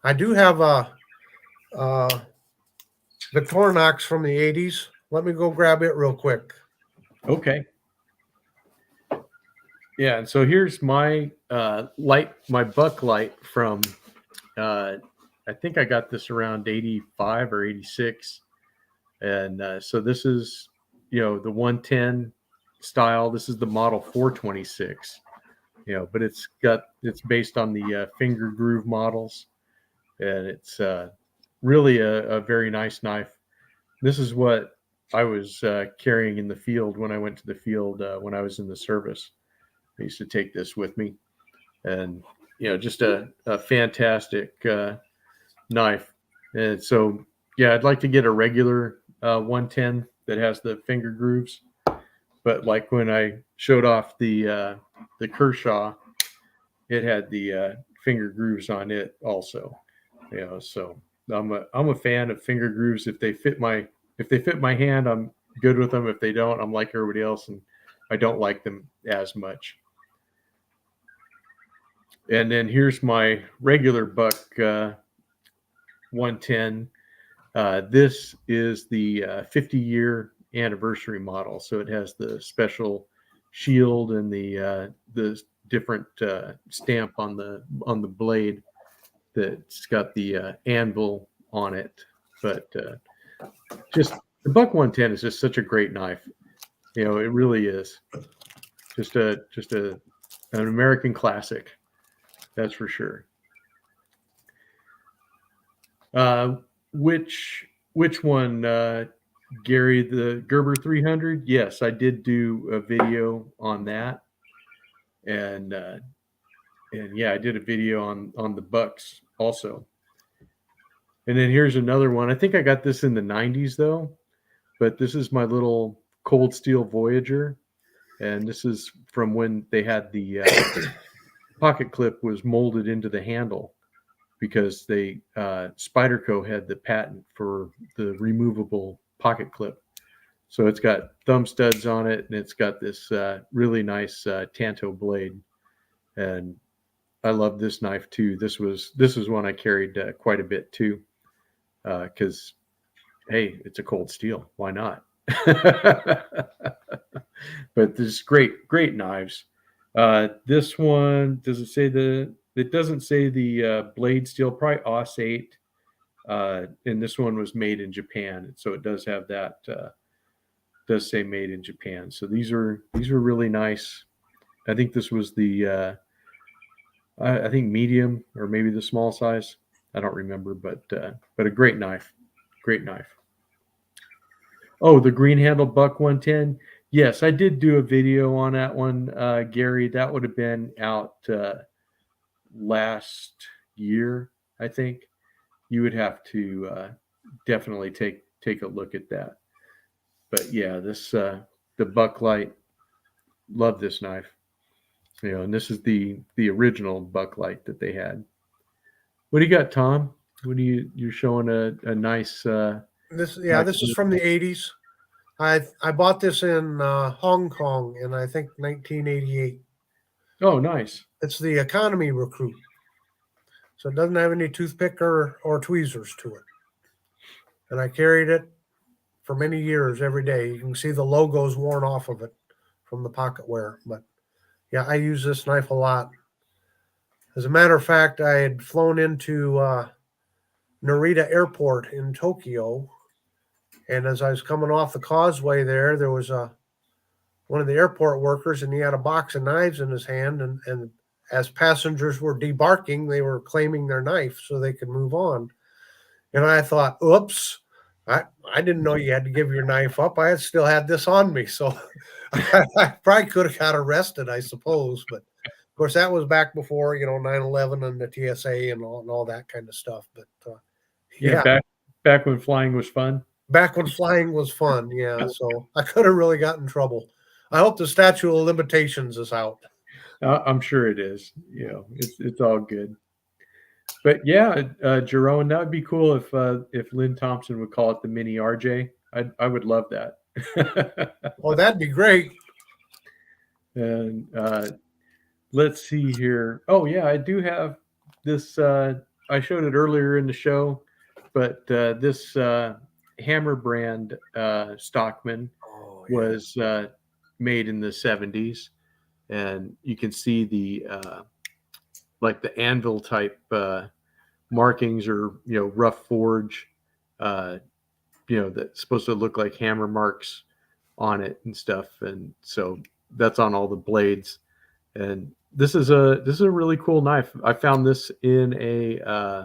I do have a Victorinox from the 80s. Let me go grab it real quick. Okay. Yeah, and so here's my light, my buck light from I think I got this around 85 or 86. And so this is, the 110 style. This is the model 426, but it's based on the finger groove models. And it's really a very nice knife. This is what I was carrying in the field when I went to the field when I was in the service. I used to take this with me, and just a fantastic knife. And so, yeah, I'd like to get a regular 110 that has the finger grooves. But like when I showed off the Kershaw, it had the finger grooves on it also. So I'm a fan of finger grooves. If they fit my hand, I'm good with them. If they don't, I'm like everybody else, and I don't like them as much. And then here's my regular buck 110. This is the 50-year anniversary model, so it has the special shield and the different stamp on the blade that's got the anvil on it. But just the buck 110 is just such a great knife. It really is just an American classic. That's for sure. Which one, Gary? The Gerber 300? Yes, I did do a video on that, and yeah, I did a video on the bucks also. And then here's another one. I think I got this in the 90s though, but this is my little Cold Steel Voyager, and this is from when they had the pocket clip was molded into the handle, because they Spyderco had the patent for the removable pocket clip. So it's got thumb studs on it, and it's got this really nice Tanto blade. And I love this knife too. This was one I carried quite a bit too, because hey, it's a cold steel. Why not? But there's great knives. This one, does it say it doesn't say the blade steel, probably Aus 8. And this one was made in Japan. So it does have that, does say made in Japan. So these are really nice. I think this was the, I think medium or maybe the small size. I don't remember, but a great knife. Great knife. Oh, the green handle buck 110. Yes, I did do a video on that one, Gary. That would have been out last year, I think. You would have to definitely take a look at that. But yeah, this the Bucklight. Love this knife. And this is the original Bucklight that they had. What do you got, Tom? You're showing a nice. This is from the 80s. I bought this in Hong Kong in, I think, 1988. Oh, nice. It's the Economy Recruit. So it doesn't have any toothpick or tweezers to it. And I carried it for many years every day. You can see the logo's worn off of it from the pocket wear. But yeah, I use this knife a lot. As a matter of fact, I had flown into Narita Airport in Tokyo. And as I was coming off the causeway there was one of the airport workers, and he had a box of knives in his hand. And as passengers were debarking, they were claiming their knife so they could move on. And I thought, oops, I didn't know you had to give your knife up. I still had this on me. So I probably could have got arrested, I suppose. But of course, that was back before, 9/11 and the TSA and all that kind of stuff. But yeah, back when flying was fun. Back when flying was fun, yeah. So I could have really got in trouble. I hope the statute of limitations is out. I'm sure it is. It's all good. But yeah, Jerome, that would be cool if Lynn Thompson would call it the mini RJ. I would love that. Oh, that'd be great. And let's see here. Oh yeah, I do have this. I showed it earlier in the show, but this Hammer brand Stockman Oh yeah. was made in the '70s, and you can see the like the anvil type markings or rough forge, uh, that's supposed to look like hammer marks on it and stuff, and so that's on all the blades. And this is a really cool knife. I found this in a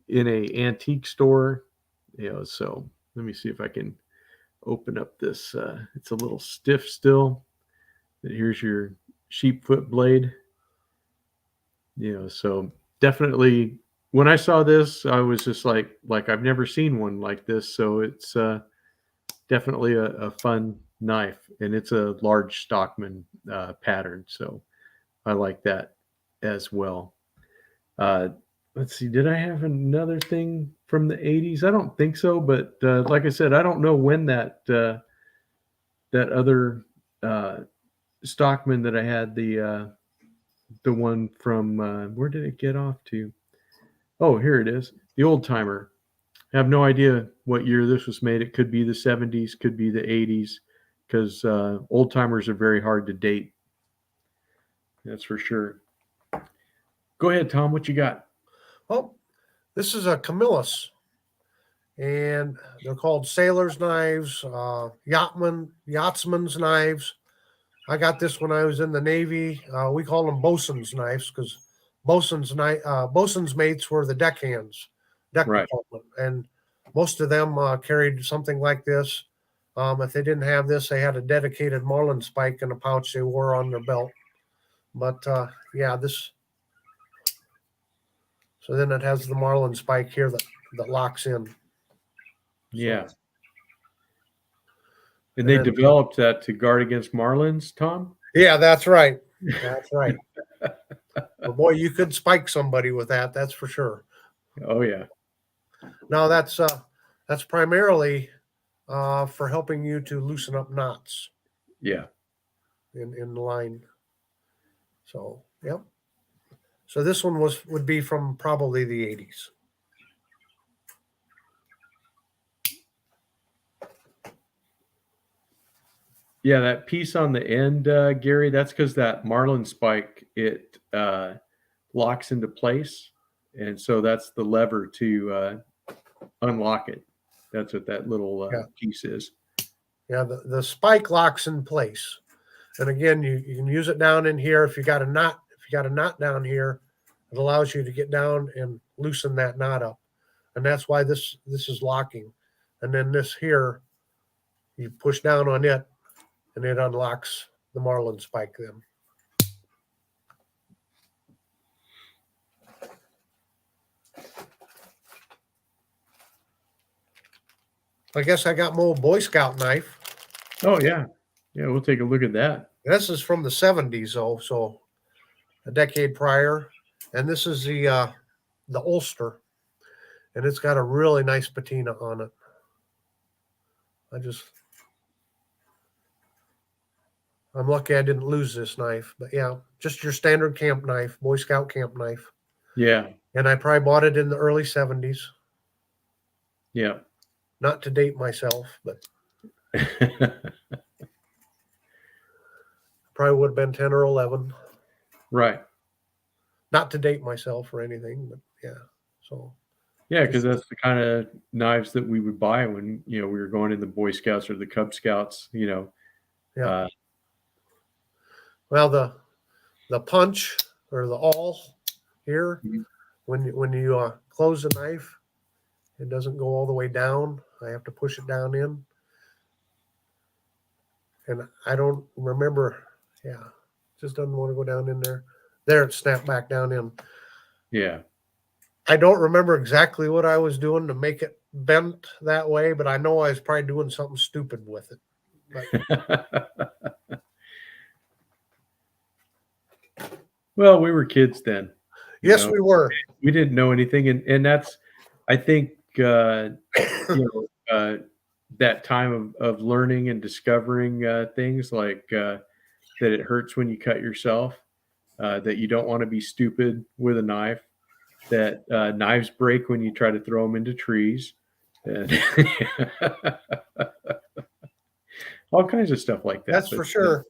antique store. So let me see if I can open up this. It's a little stiff still. Here's your sheep foot blade. So definitely when I saw this, I was just like I've never seen one like this. So it's definitely a fun knife, and it's a large Stockman pattern. So I like that as well. Uh, let's see, did I have another thing from the '80s? I don't think so, but like I said, I don't know when that other uh, Stockman that I had, the one from where did it get off to? Oh, here it is, the old timer. I have no idea what year this was made. It could be the '70s, could be the '80s, because old timers are very hard to date. That's for sure. Go ahead, Tom. What you got? Oh, this is a Camillus, and they're called sailors' knives, yachtsmen's knives. I got this when I was in the Navy. We call them bosun's knives because bosun's mates were the deckhands, deck Right. department, and most of them carried something like this. If they didn't have this, they had a dedicated marlin spike in a pouch they wore on their belt. But yeah, this. So then it has the marlin spike here that locks in. Yeah. So, And and they then, developed that to guard against marlins, Tom? yeah, that's right. That's right. But boy, you could spike somebody with that. That's for sure. Oh yeah. Now that's primarily for helping you to loosen up knots Yeah. in the line. So yep. So this one would be from probably the 80s. Yeah, that piece on the end, Gary, that's because that marlin spike, it locks into place. And so that's the lever to unlock it. That's what that little Yeah. piece is. Yeah, the spike locks in place. And again, you can use it down in here. If you got a knot down here, it allows you to get down and loosen that knot up. And that's why this is locking. And then this here, you push down on it and it unlocks the marlin spike then. I guess I got my old Boy Scout knife. Oh yeah. Yeah, we'll take a look at that. This is from the 70s, though, so a decade prior. And this is the Ulster. And it's got a really nice patina on it. I'm lucky I didn't lose this knife, but yeah, just your standard camp knife, Boy Scout camp knife. Yeah. And I probably bought it in the early 70s. Yeah. Not to date myself, but probably would have been 10 or 11. Right. Not to date myself or anything, but yeah. So Yeah, because that's the kind of knives that we would buy when we were going in the Boy Scouts or the Cub Scouts. yeah. Uh, Well, the punch or the awl here, Mhm. when you close the knife, it doesn't go all the way down. I have to push it down in, and I don't remember. Yeah, just doesn't want to go down in there. There, it snapped back down in. Yeah. I don't remember exactly what I was doing to make it bent that way, but I know I was probably doing something stupid with it. Well, we were kids then. You Yes, know, we were. we didn't know anything, and that's, I think, that time of learning and discovering things like that it hurts when you cut yourself, that you don't want to be stupid with a knife, that knives break when you try to throw them into trees, and all kinds of stuff like that. That's for sure.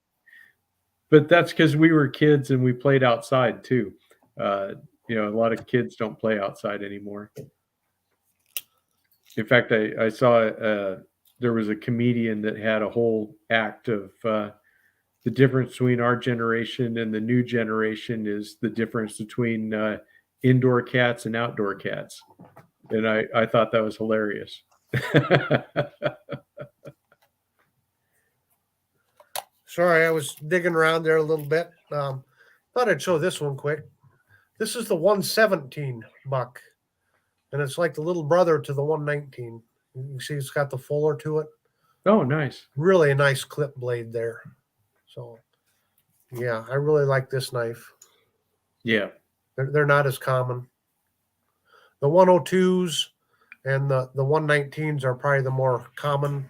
But that's because we were kids and we played outside too. Uh, a lot of kids don't play outside anymore. In fact, I saw there was a comedian that had a whole act of the difference between our generation and the new generation is the difference between indoor cats and outdoor cats. And I thought that was hilarious. Sorry, I was digging around there a little bit. Thought I'd show this one quick. This is the 117 buck, and it's like the little brother to the 119. You see, it's got the fuller to it. Oh, nice. Really a nice clip blade there. So, yeah, I really like this knife. Yeah. They're not as common. The 102s and the 119s are probably the more common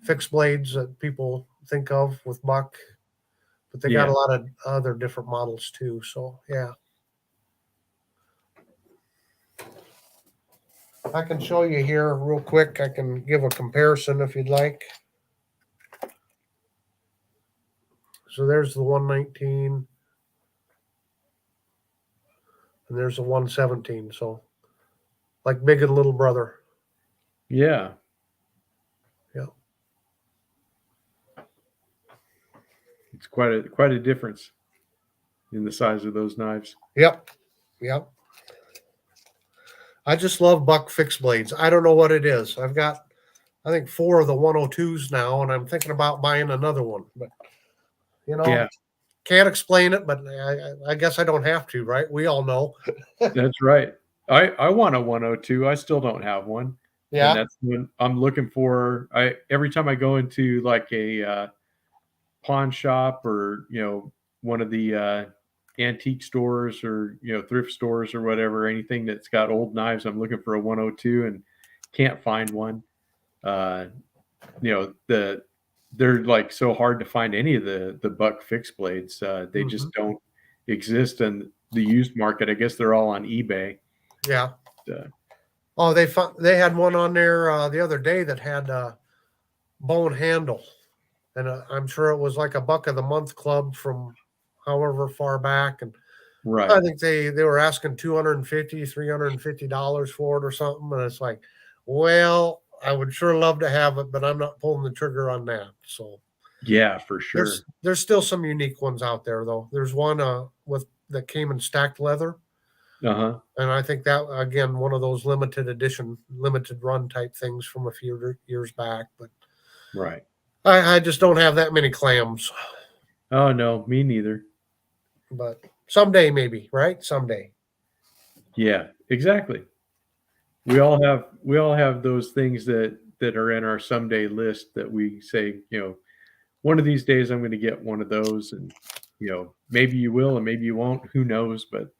fixed blades that people think of with buck, but they got a lot of other different models too. So, yeah. I can show you here real quick. I can give a comparison if you'd like. So there's the 119 and there's the 117. So like big and little brother. Yeah. Yeah. It's quite a difference in the size of those knives. Yep. Yep. I just love buck fixed blades. I don't know what it is. I've got, I think, 4 of the 102s now, and I'm thinking about buying another one. But, can't explain it, but I guess I don't have to, right? We all know. That's right. I want a 102. I still don't have one. Yeah. And that's when I'm looking for. Every time I go into like a pawn shop or one of the antique stores or thrift stores or whatever, anything that's got old knives, I'm looking for a 102 and can't find one. They're like so hard to find any of the buck fixed blades. They just don't exist in the used market. I guess they're all on eBay. Yeah. Oh, they had one on there the other day that had a bone handle, and I'm sure it was like a buck of the month club from however far back, and right. I think they were asking $250-$350 for it or something, and it's like, well, I would sure love to have it, but I'm not pulling the trigger on that. So yeah, for sure. There's still some unique ones out there though. There's one that came in stacked leather. Uh-huh. And I think that, again, one of those limited edition, limited run type things from a few years back. But right. I just don't have that many clams. Oh, no, me neither. But someday maybe, right? Someday. Yeah, exactly. We all have those things that are in our someday list that we say, one of these days I'm going to get one of those, and maybe you will and maybe you won't, who knows, but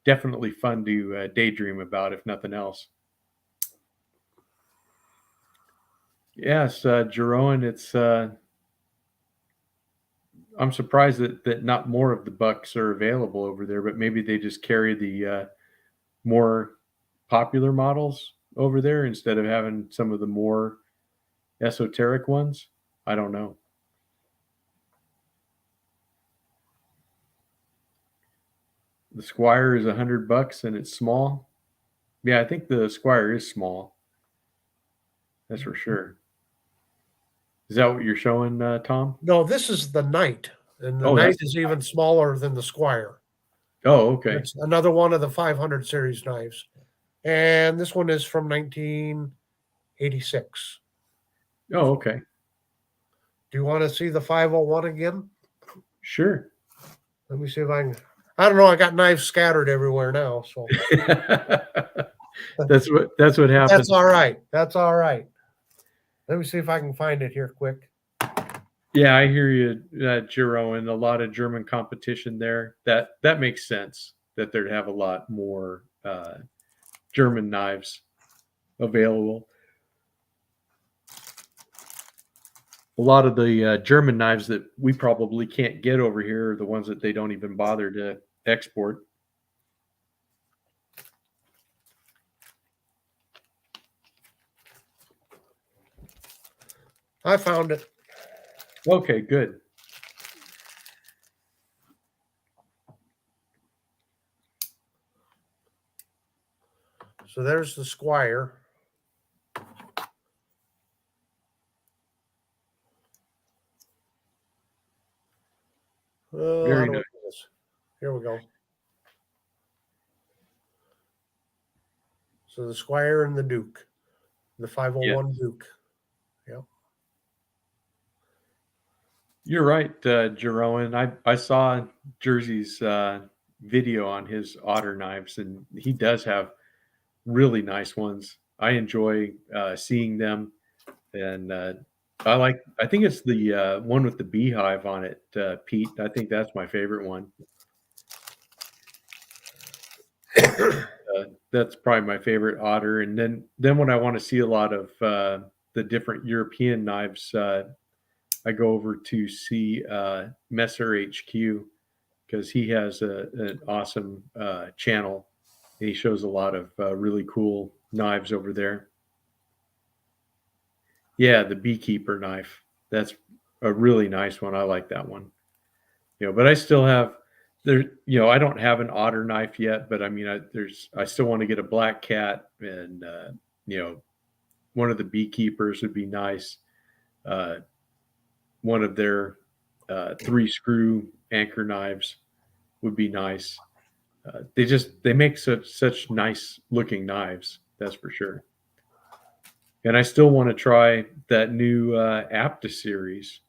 definitely fun to daydream about, if nothing else. Yes, Jeroen, it's I'm surprised that not more of the bucks are available over there, but maybe they just carry the more popular models over there instead of having some of the more esoteric ones. I don't know. The Squire is $100 and it's small. Yeah, I think the Squire is small. That's for sure. Is that what you're showing, Tom? No, this is the Knight, and the Knight is even smaller than the Squire. Oh, okay. It's another one of the 500 series knives, and this one is from 1986. Oh, okay. Do you want to see the 501 again? Sure. Let me see if I can. I don't know. I got knives scattered everywhere now, so that's what happens. That's all right. That's all right. Let me see if I can find it here quick. Yeah, I hear you, Jeroen. A lot of German competition there. That makes sense. that there'd have a lot more German knives available. A lot of the German knives that we probably can't get over here are the ones that they don't even bother to export. I found it. Okay, good. So there's the Squire. Very nice. Here we go. So the Squire and the Duke, the 501 Duke. Yep. You're right, Jeroen. I saw Jersey's video on his otter knives, and he does have really nice ones. I enjoy seeing them, and I think it's the one with the beehive on it, Pete. I think that's my favorite one. That's probably my favorite otter. And then when I want to see a lot of the different European knives, I go over to see Messer HQ because he has an awesome channel. And he shows a lot of really cool knives over there. Yeah, the beekeeper knife. That's a really nice one. I like that one. But I still have there. I don't have an otter knife yet, but I mean, I still want to get a black cat, and one of the beekeepers would be nice. One of their 3-screw anchor knives would be nice. They make such nice looking knives. That's for sure. And I still want to try that new Apta series.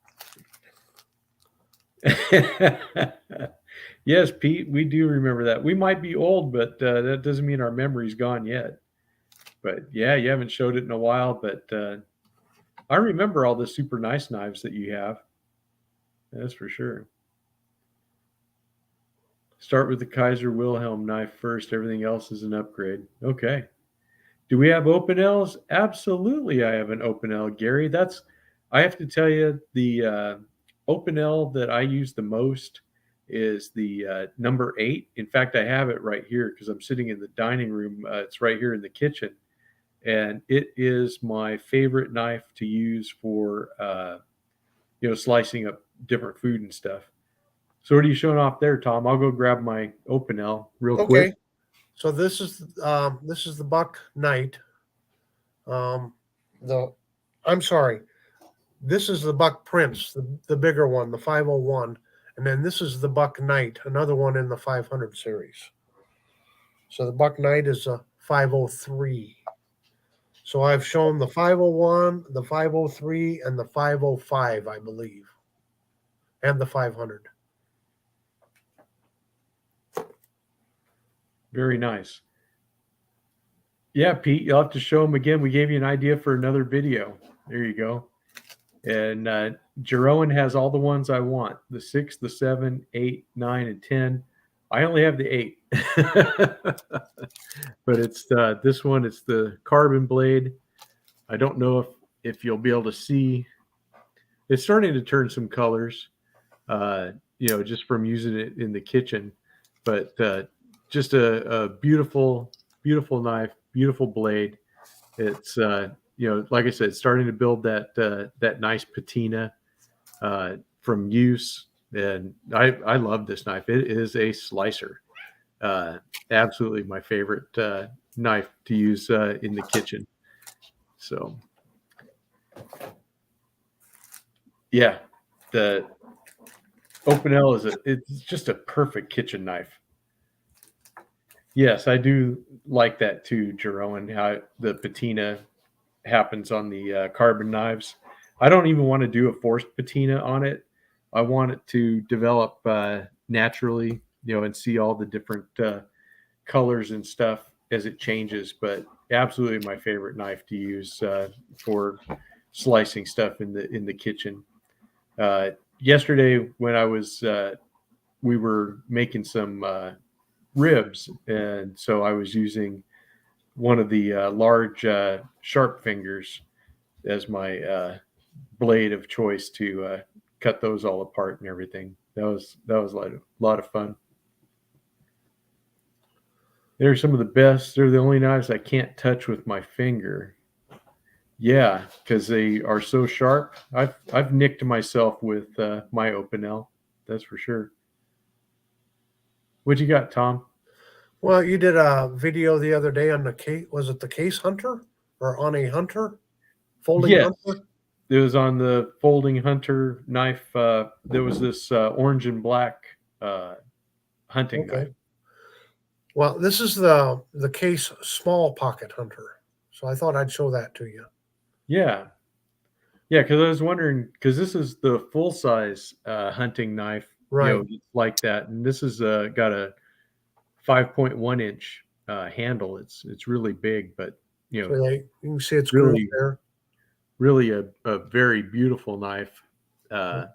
Yes, Pete, we do remember that. We might be old, but that doesn't mean our memory's gone yet. But yeah, you haven't showed it in a while, but I remember all the super nice knives that you have. That's for sure. Start with the Kaiser Wilhelm knife first. Everything else is an upgrade. Okay. Do we have open L's? Absolutely, I have an open L, Gary. I have to tell you, the open L that I use the most is the number 8. In fact, I have it right here because I'm sitting in the dining room. It's right here in the kitchen. And it is my favorite knife to use for, slicing up different food and stuff. So what are you showing off there, Tom? I'll go grab my open L real quick. So this is the Buck Knight. I'm sorry. This is the Buck Prince, the bigger one, the 501. And then this is the Buck Knight, another one in the 500 series. So the Buck Knight is a 503. So I've shown the 501, the 503, and the 505, I believe, and the 500. Very nice. Yeah, Pete, you'll have to show them again. We gave you an idea for another video. There you go. And Jeroen has all the ones I want: the 6, the 7, 8, 9, and 10. I only have the 8. But it's this one. It's the carbon blade. I don't know if you'll be able to see. It's starting to turn some colors, just from using it in the kitchen. But just a beautiful, beautiful knife, beautiful blade. It's like I said, starting to build that nice patina from use, and I love this knife. It is a slicer. Absolutely my favorite knife to use in the kitchen. So, yeah, the Open L it's just a perfect kitchen knife. Yes, I do like that too, Jeroen, how the patina happens on the carbon knives. I don't even want to do a forced patina on it. I want it to develop naturally, and see all the different colors and stuff as it changes. But absolutely my favorite knife to use for slicing stuff in the kitchen. Yesterday when I was we were making some ribs, and so I was using one of the large sharp fingers as my blade of choice to cut those all apart and everything. That was like a lot of fun. They're some of the best. They're the only knives I can't touch with my finger. Yeah, because they are so sharp. I've nicked myself with my Opinel. That's for sure. What you got, Tom? Well, you did a video the other day on the case. Was it the case hunter or on a hunter? Folding Yes, hunter? it was on the folding hunter knife. There was this orange and black hunting knife. Okay. Well, this is the case small pocket hunter. So I thought I'd show that to you. Yeah, yeah, because I was wondering, because this is the full size hunting knife, Right. like that, and this is got a 5.1 inch handle. It's really big, but So you can see it's grooved really there. really a very beautiful knife. And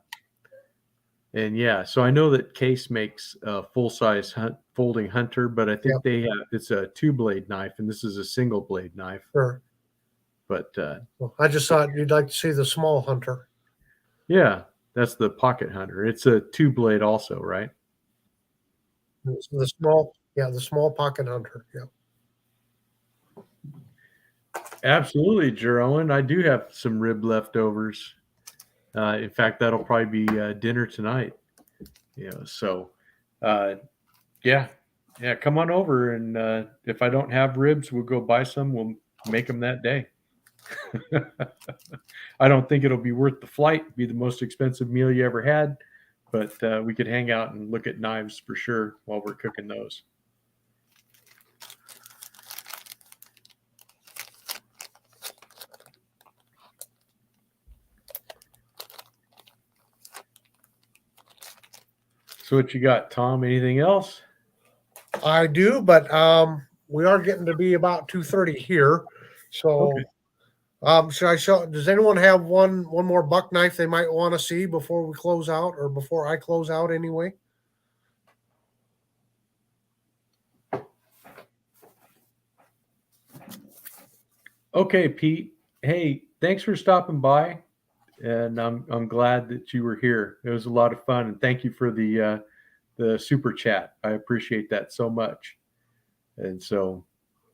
yeah, so I know that Case makes a full size folding hunter, but I think Yep. it's a 2-blade knife, and this is a single blade knife. Sure. But Well, I just thought you'd like to see the small hunter. yeah, that's the pocket hunter. It's a 2-blade also, right? The small pocket hunter. Yeah. Absolutely, Jerome. I do have some rib leftovers. In fact, that'll probably be dinner tonight. So yeah, come on over, and if I don't have ribs, we'll go buy some. We'll make them that day. I don't think it'll be worth the flight, be the most expensive meal you ever had, but we could hang out and look at knives for sure while we're cooking those. So what you got, Tom? Anything else? I do, but we are getting to be about 2:30 here. So Okay. should I show? Does anyone have one more buck knife they might want to see before we close out, or before I close out anyway? Okay, Pete. Hey, thanks for stopping by, and I'm glad that you were here. It was a lot of fun, and thank you for the super chat. I appreciate that so much, and so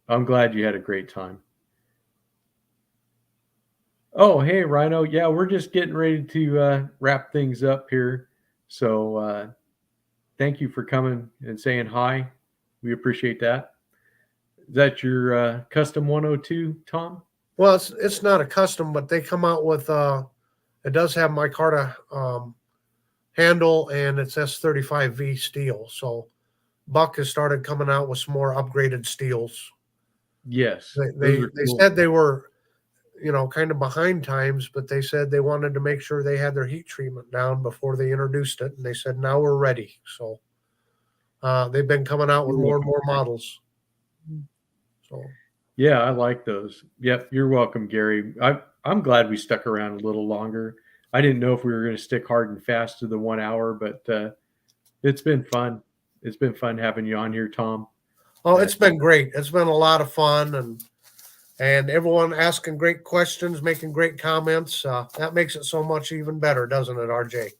I'm glad you had a great time. Oh, hey, Rhino. Yeah, we're just getting ready to wrap things up here. So thank you for coming and saying hi. We appreciate that. Is that your custom 102, Tom? Well, it's not a custom, but they come out with it does have micarta handle, and it's S35V steel. So Buck has started coming out with some more upgraded steels. Yes. They Those are cool. said they were, kind of behind times, but they said they wanted to make sure they had their heat treatment down before they introduced it, and they said now we're ready. So they've been coming out with You're more and welcome. more models. So Yeah, I like those. Yep, you're welcome, Gary. I'm glad we stuck around a little longer. I didn't know if we were going to stick hard and fast to the 1 hour, but it's been fun. It's been fun having you on here, Tom. it's been great. It's been a lot of fun, and everyone asking great questions, making great comments. That makes it so much even better, doesn't it, RJ?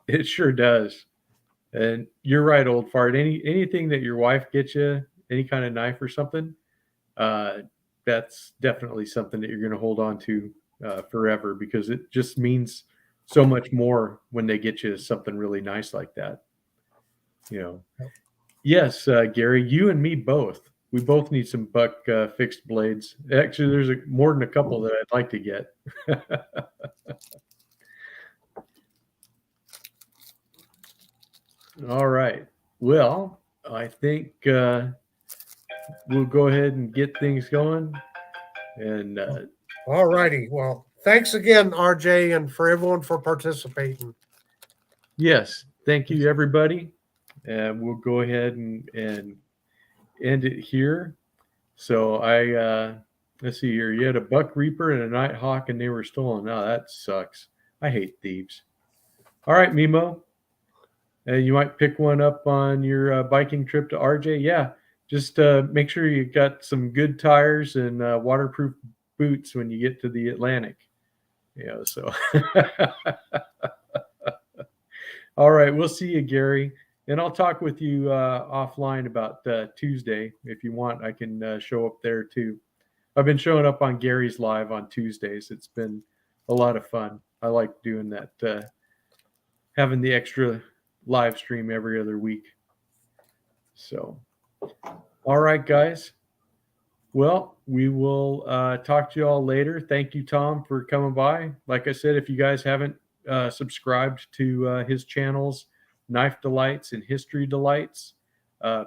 It sure does. And you're right, old fart. Anything that your wife gets you, any kind of knife or something, uh, that's definitely something that you're going to hold on to forever, because it just means so much more when they get you something really nice like that. Yes, Gary, you and me both. We both need some buck fixed blades. Actually, there's more than a couple that I'd like to get. All right. Well, I think we'll go ahead and get things going. And All righty. Well, thanks again, RJ, and for everyone for participating. yes, thank you, everybody. And we'll go ahead and end it here. So let's see here. You had a buck reaper and a night hawk, and they were stolen. Oh, that sucks. I hate thieves. All right, Mimo. You might pick one up on your biking trip to RJ. Yeah, just make sure you got some good tires and waterproof boots when you get to the Atlantic. So all right, we'll see you, Gary, and I'll talk with you offline about Tuesday if you want. I can show up there too. I've been showing up on Gary's live on Tuesdays. It's been a lot of fun. I like doing that, having the extra live stream every other week. So, all right, guys. Well, we will talk to you all later. Thank you, Tom, for coming by. Like I said, if you guys haven't subscribed to his channels, Knife Delights and History Delights,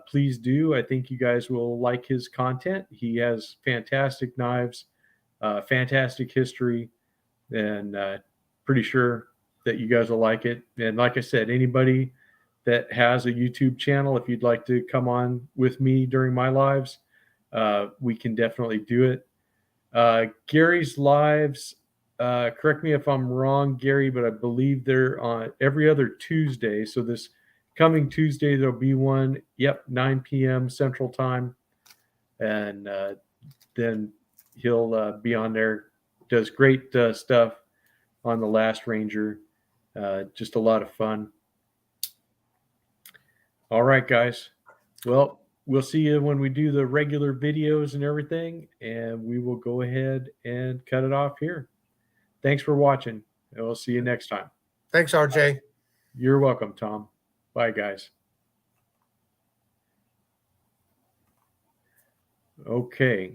please do. I think you guys will like his content. He has fantastic knives, fantastic history, and pretty sure that you guys will like it. And like I said, anybody that has a YouTube channel, if you'd like to come on with me during my lives, we can definitely do it. Gary's lives, correct me if I'm wrong, Gary, but I believe they're on every other Tuesday. So this coming Tuesday, there'll be one. Yep, 9 p.m. Central Time. And then he'll be on there. Does great stuff on the Last Ranger. Just a lot of fun. All right, guys. Well, we'll see you when we do the regular videos and everything, and we will go ahead and cut it off here. Thanks for watching, and we'll see you next time. Thanks, RJ. You're welcome, Tom. Bye, guys. Okay.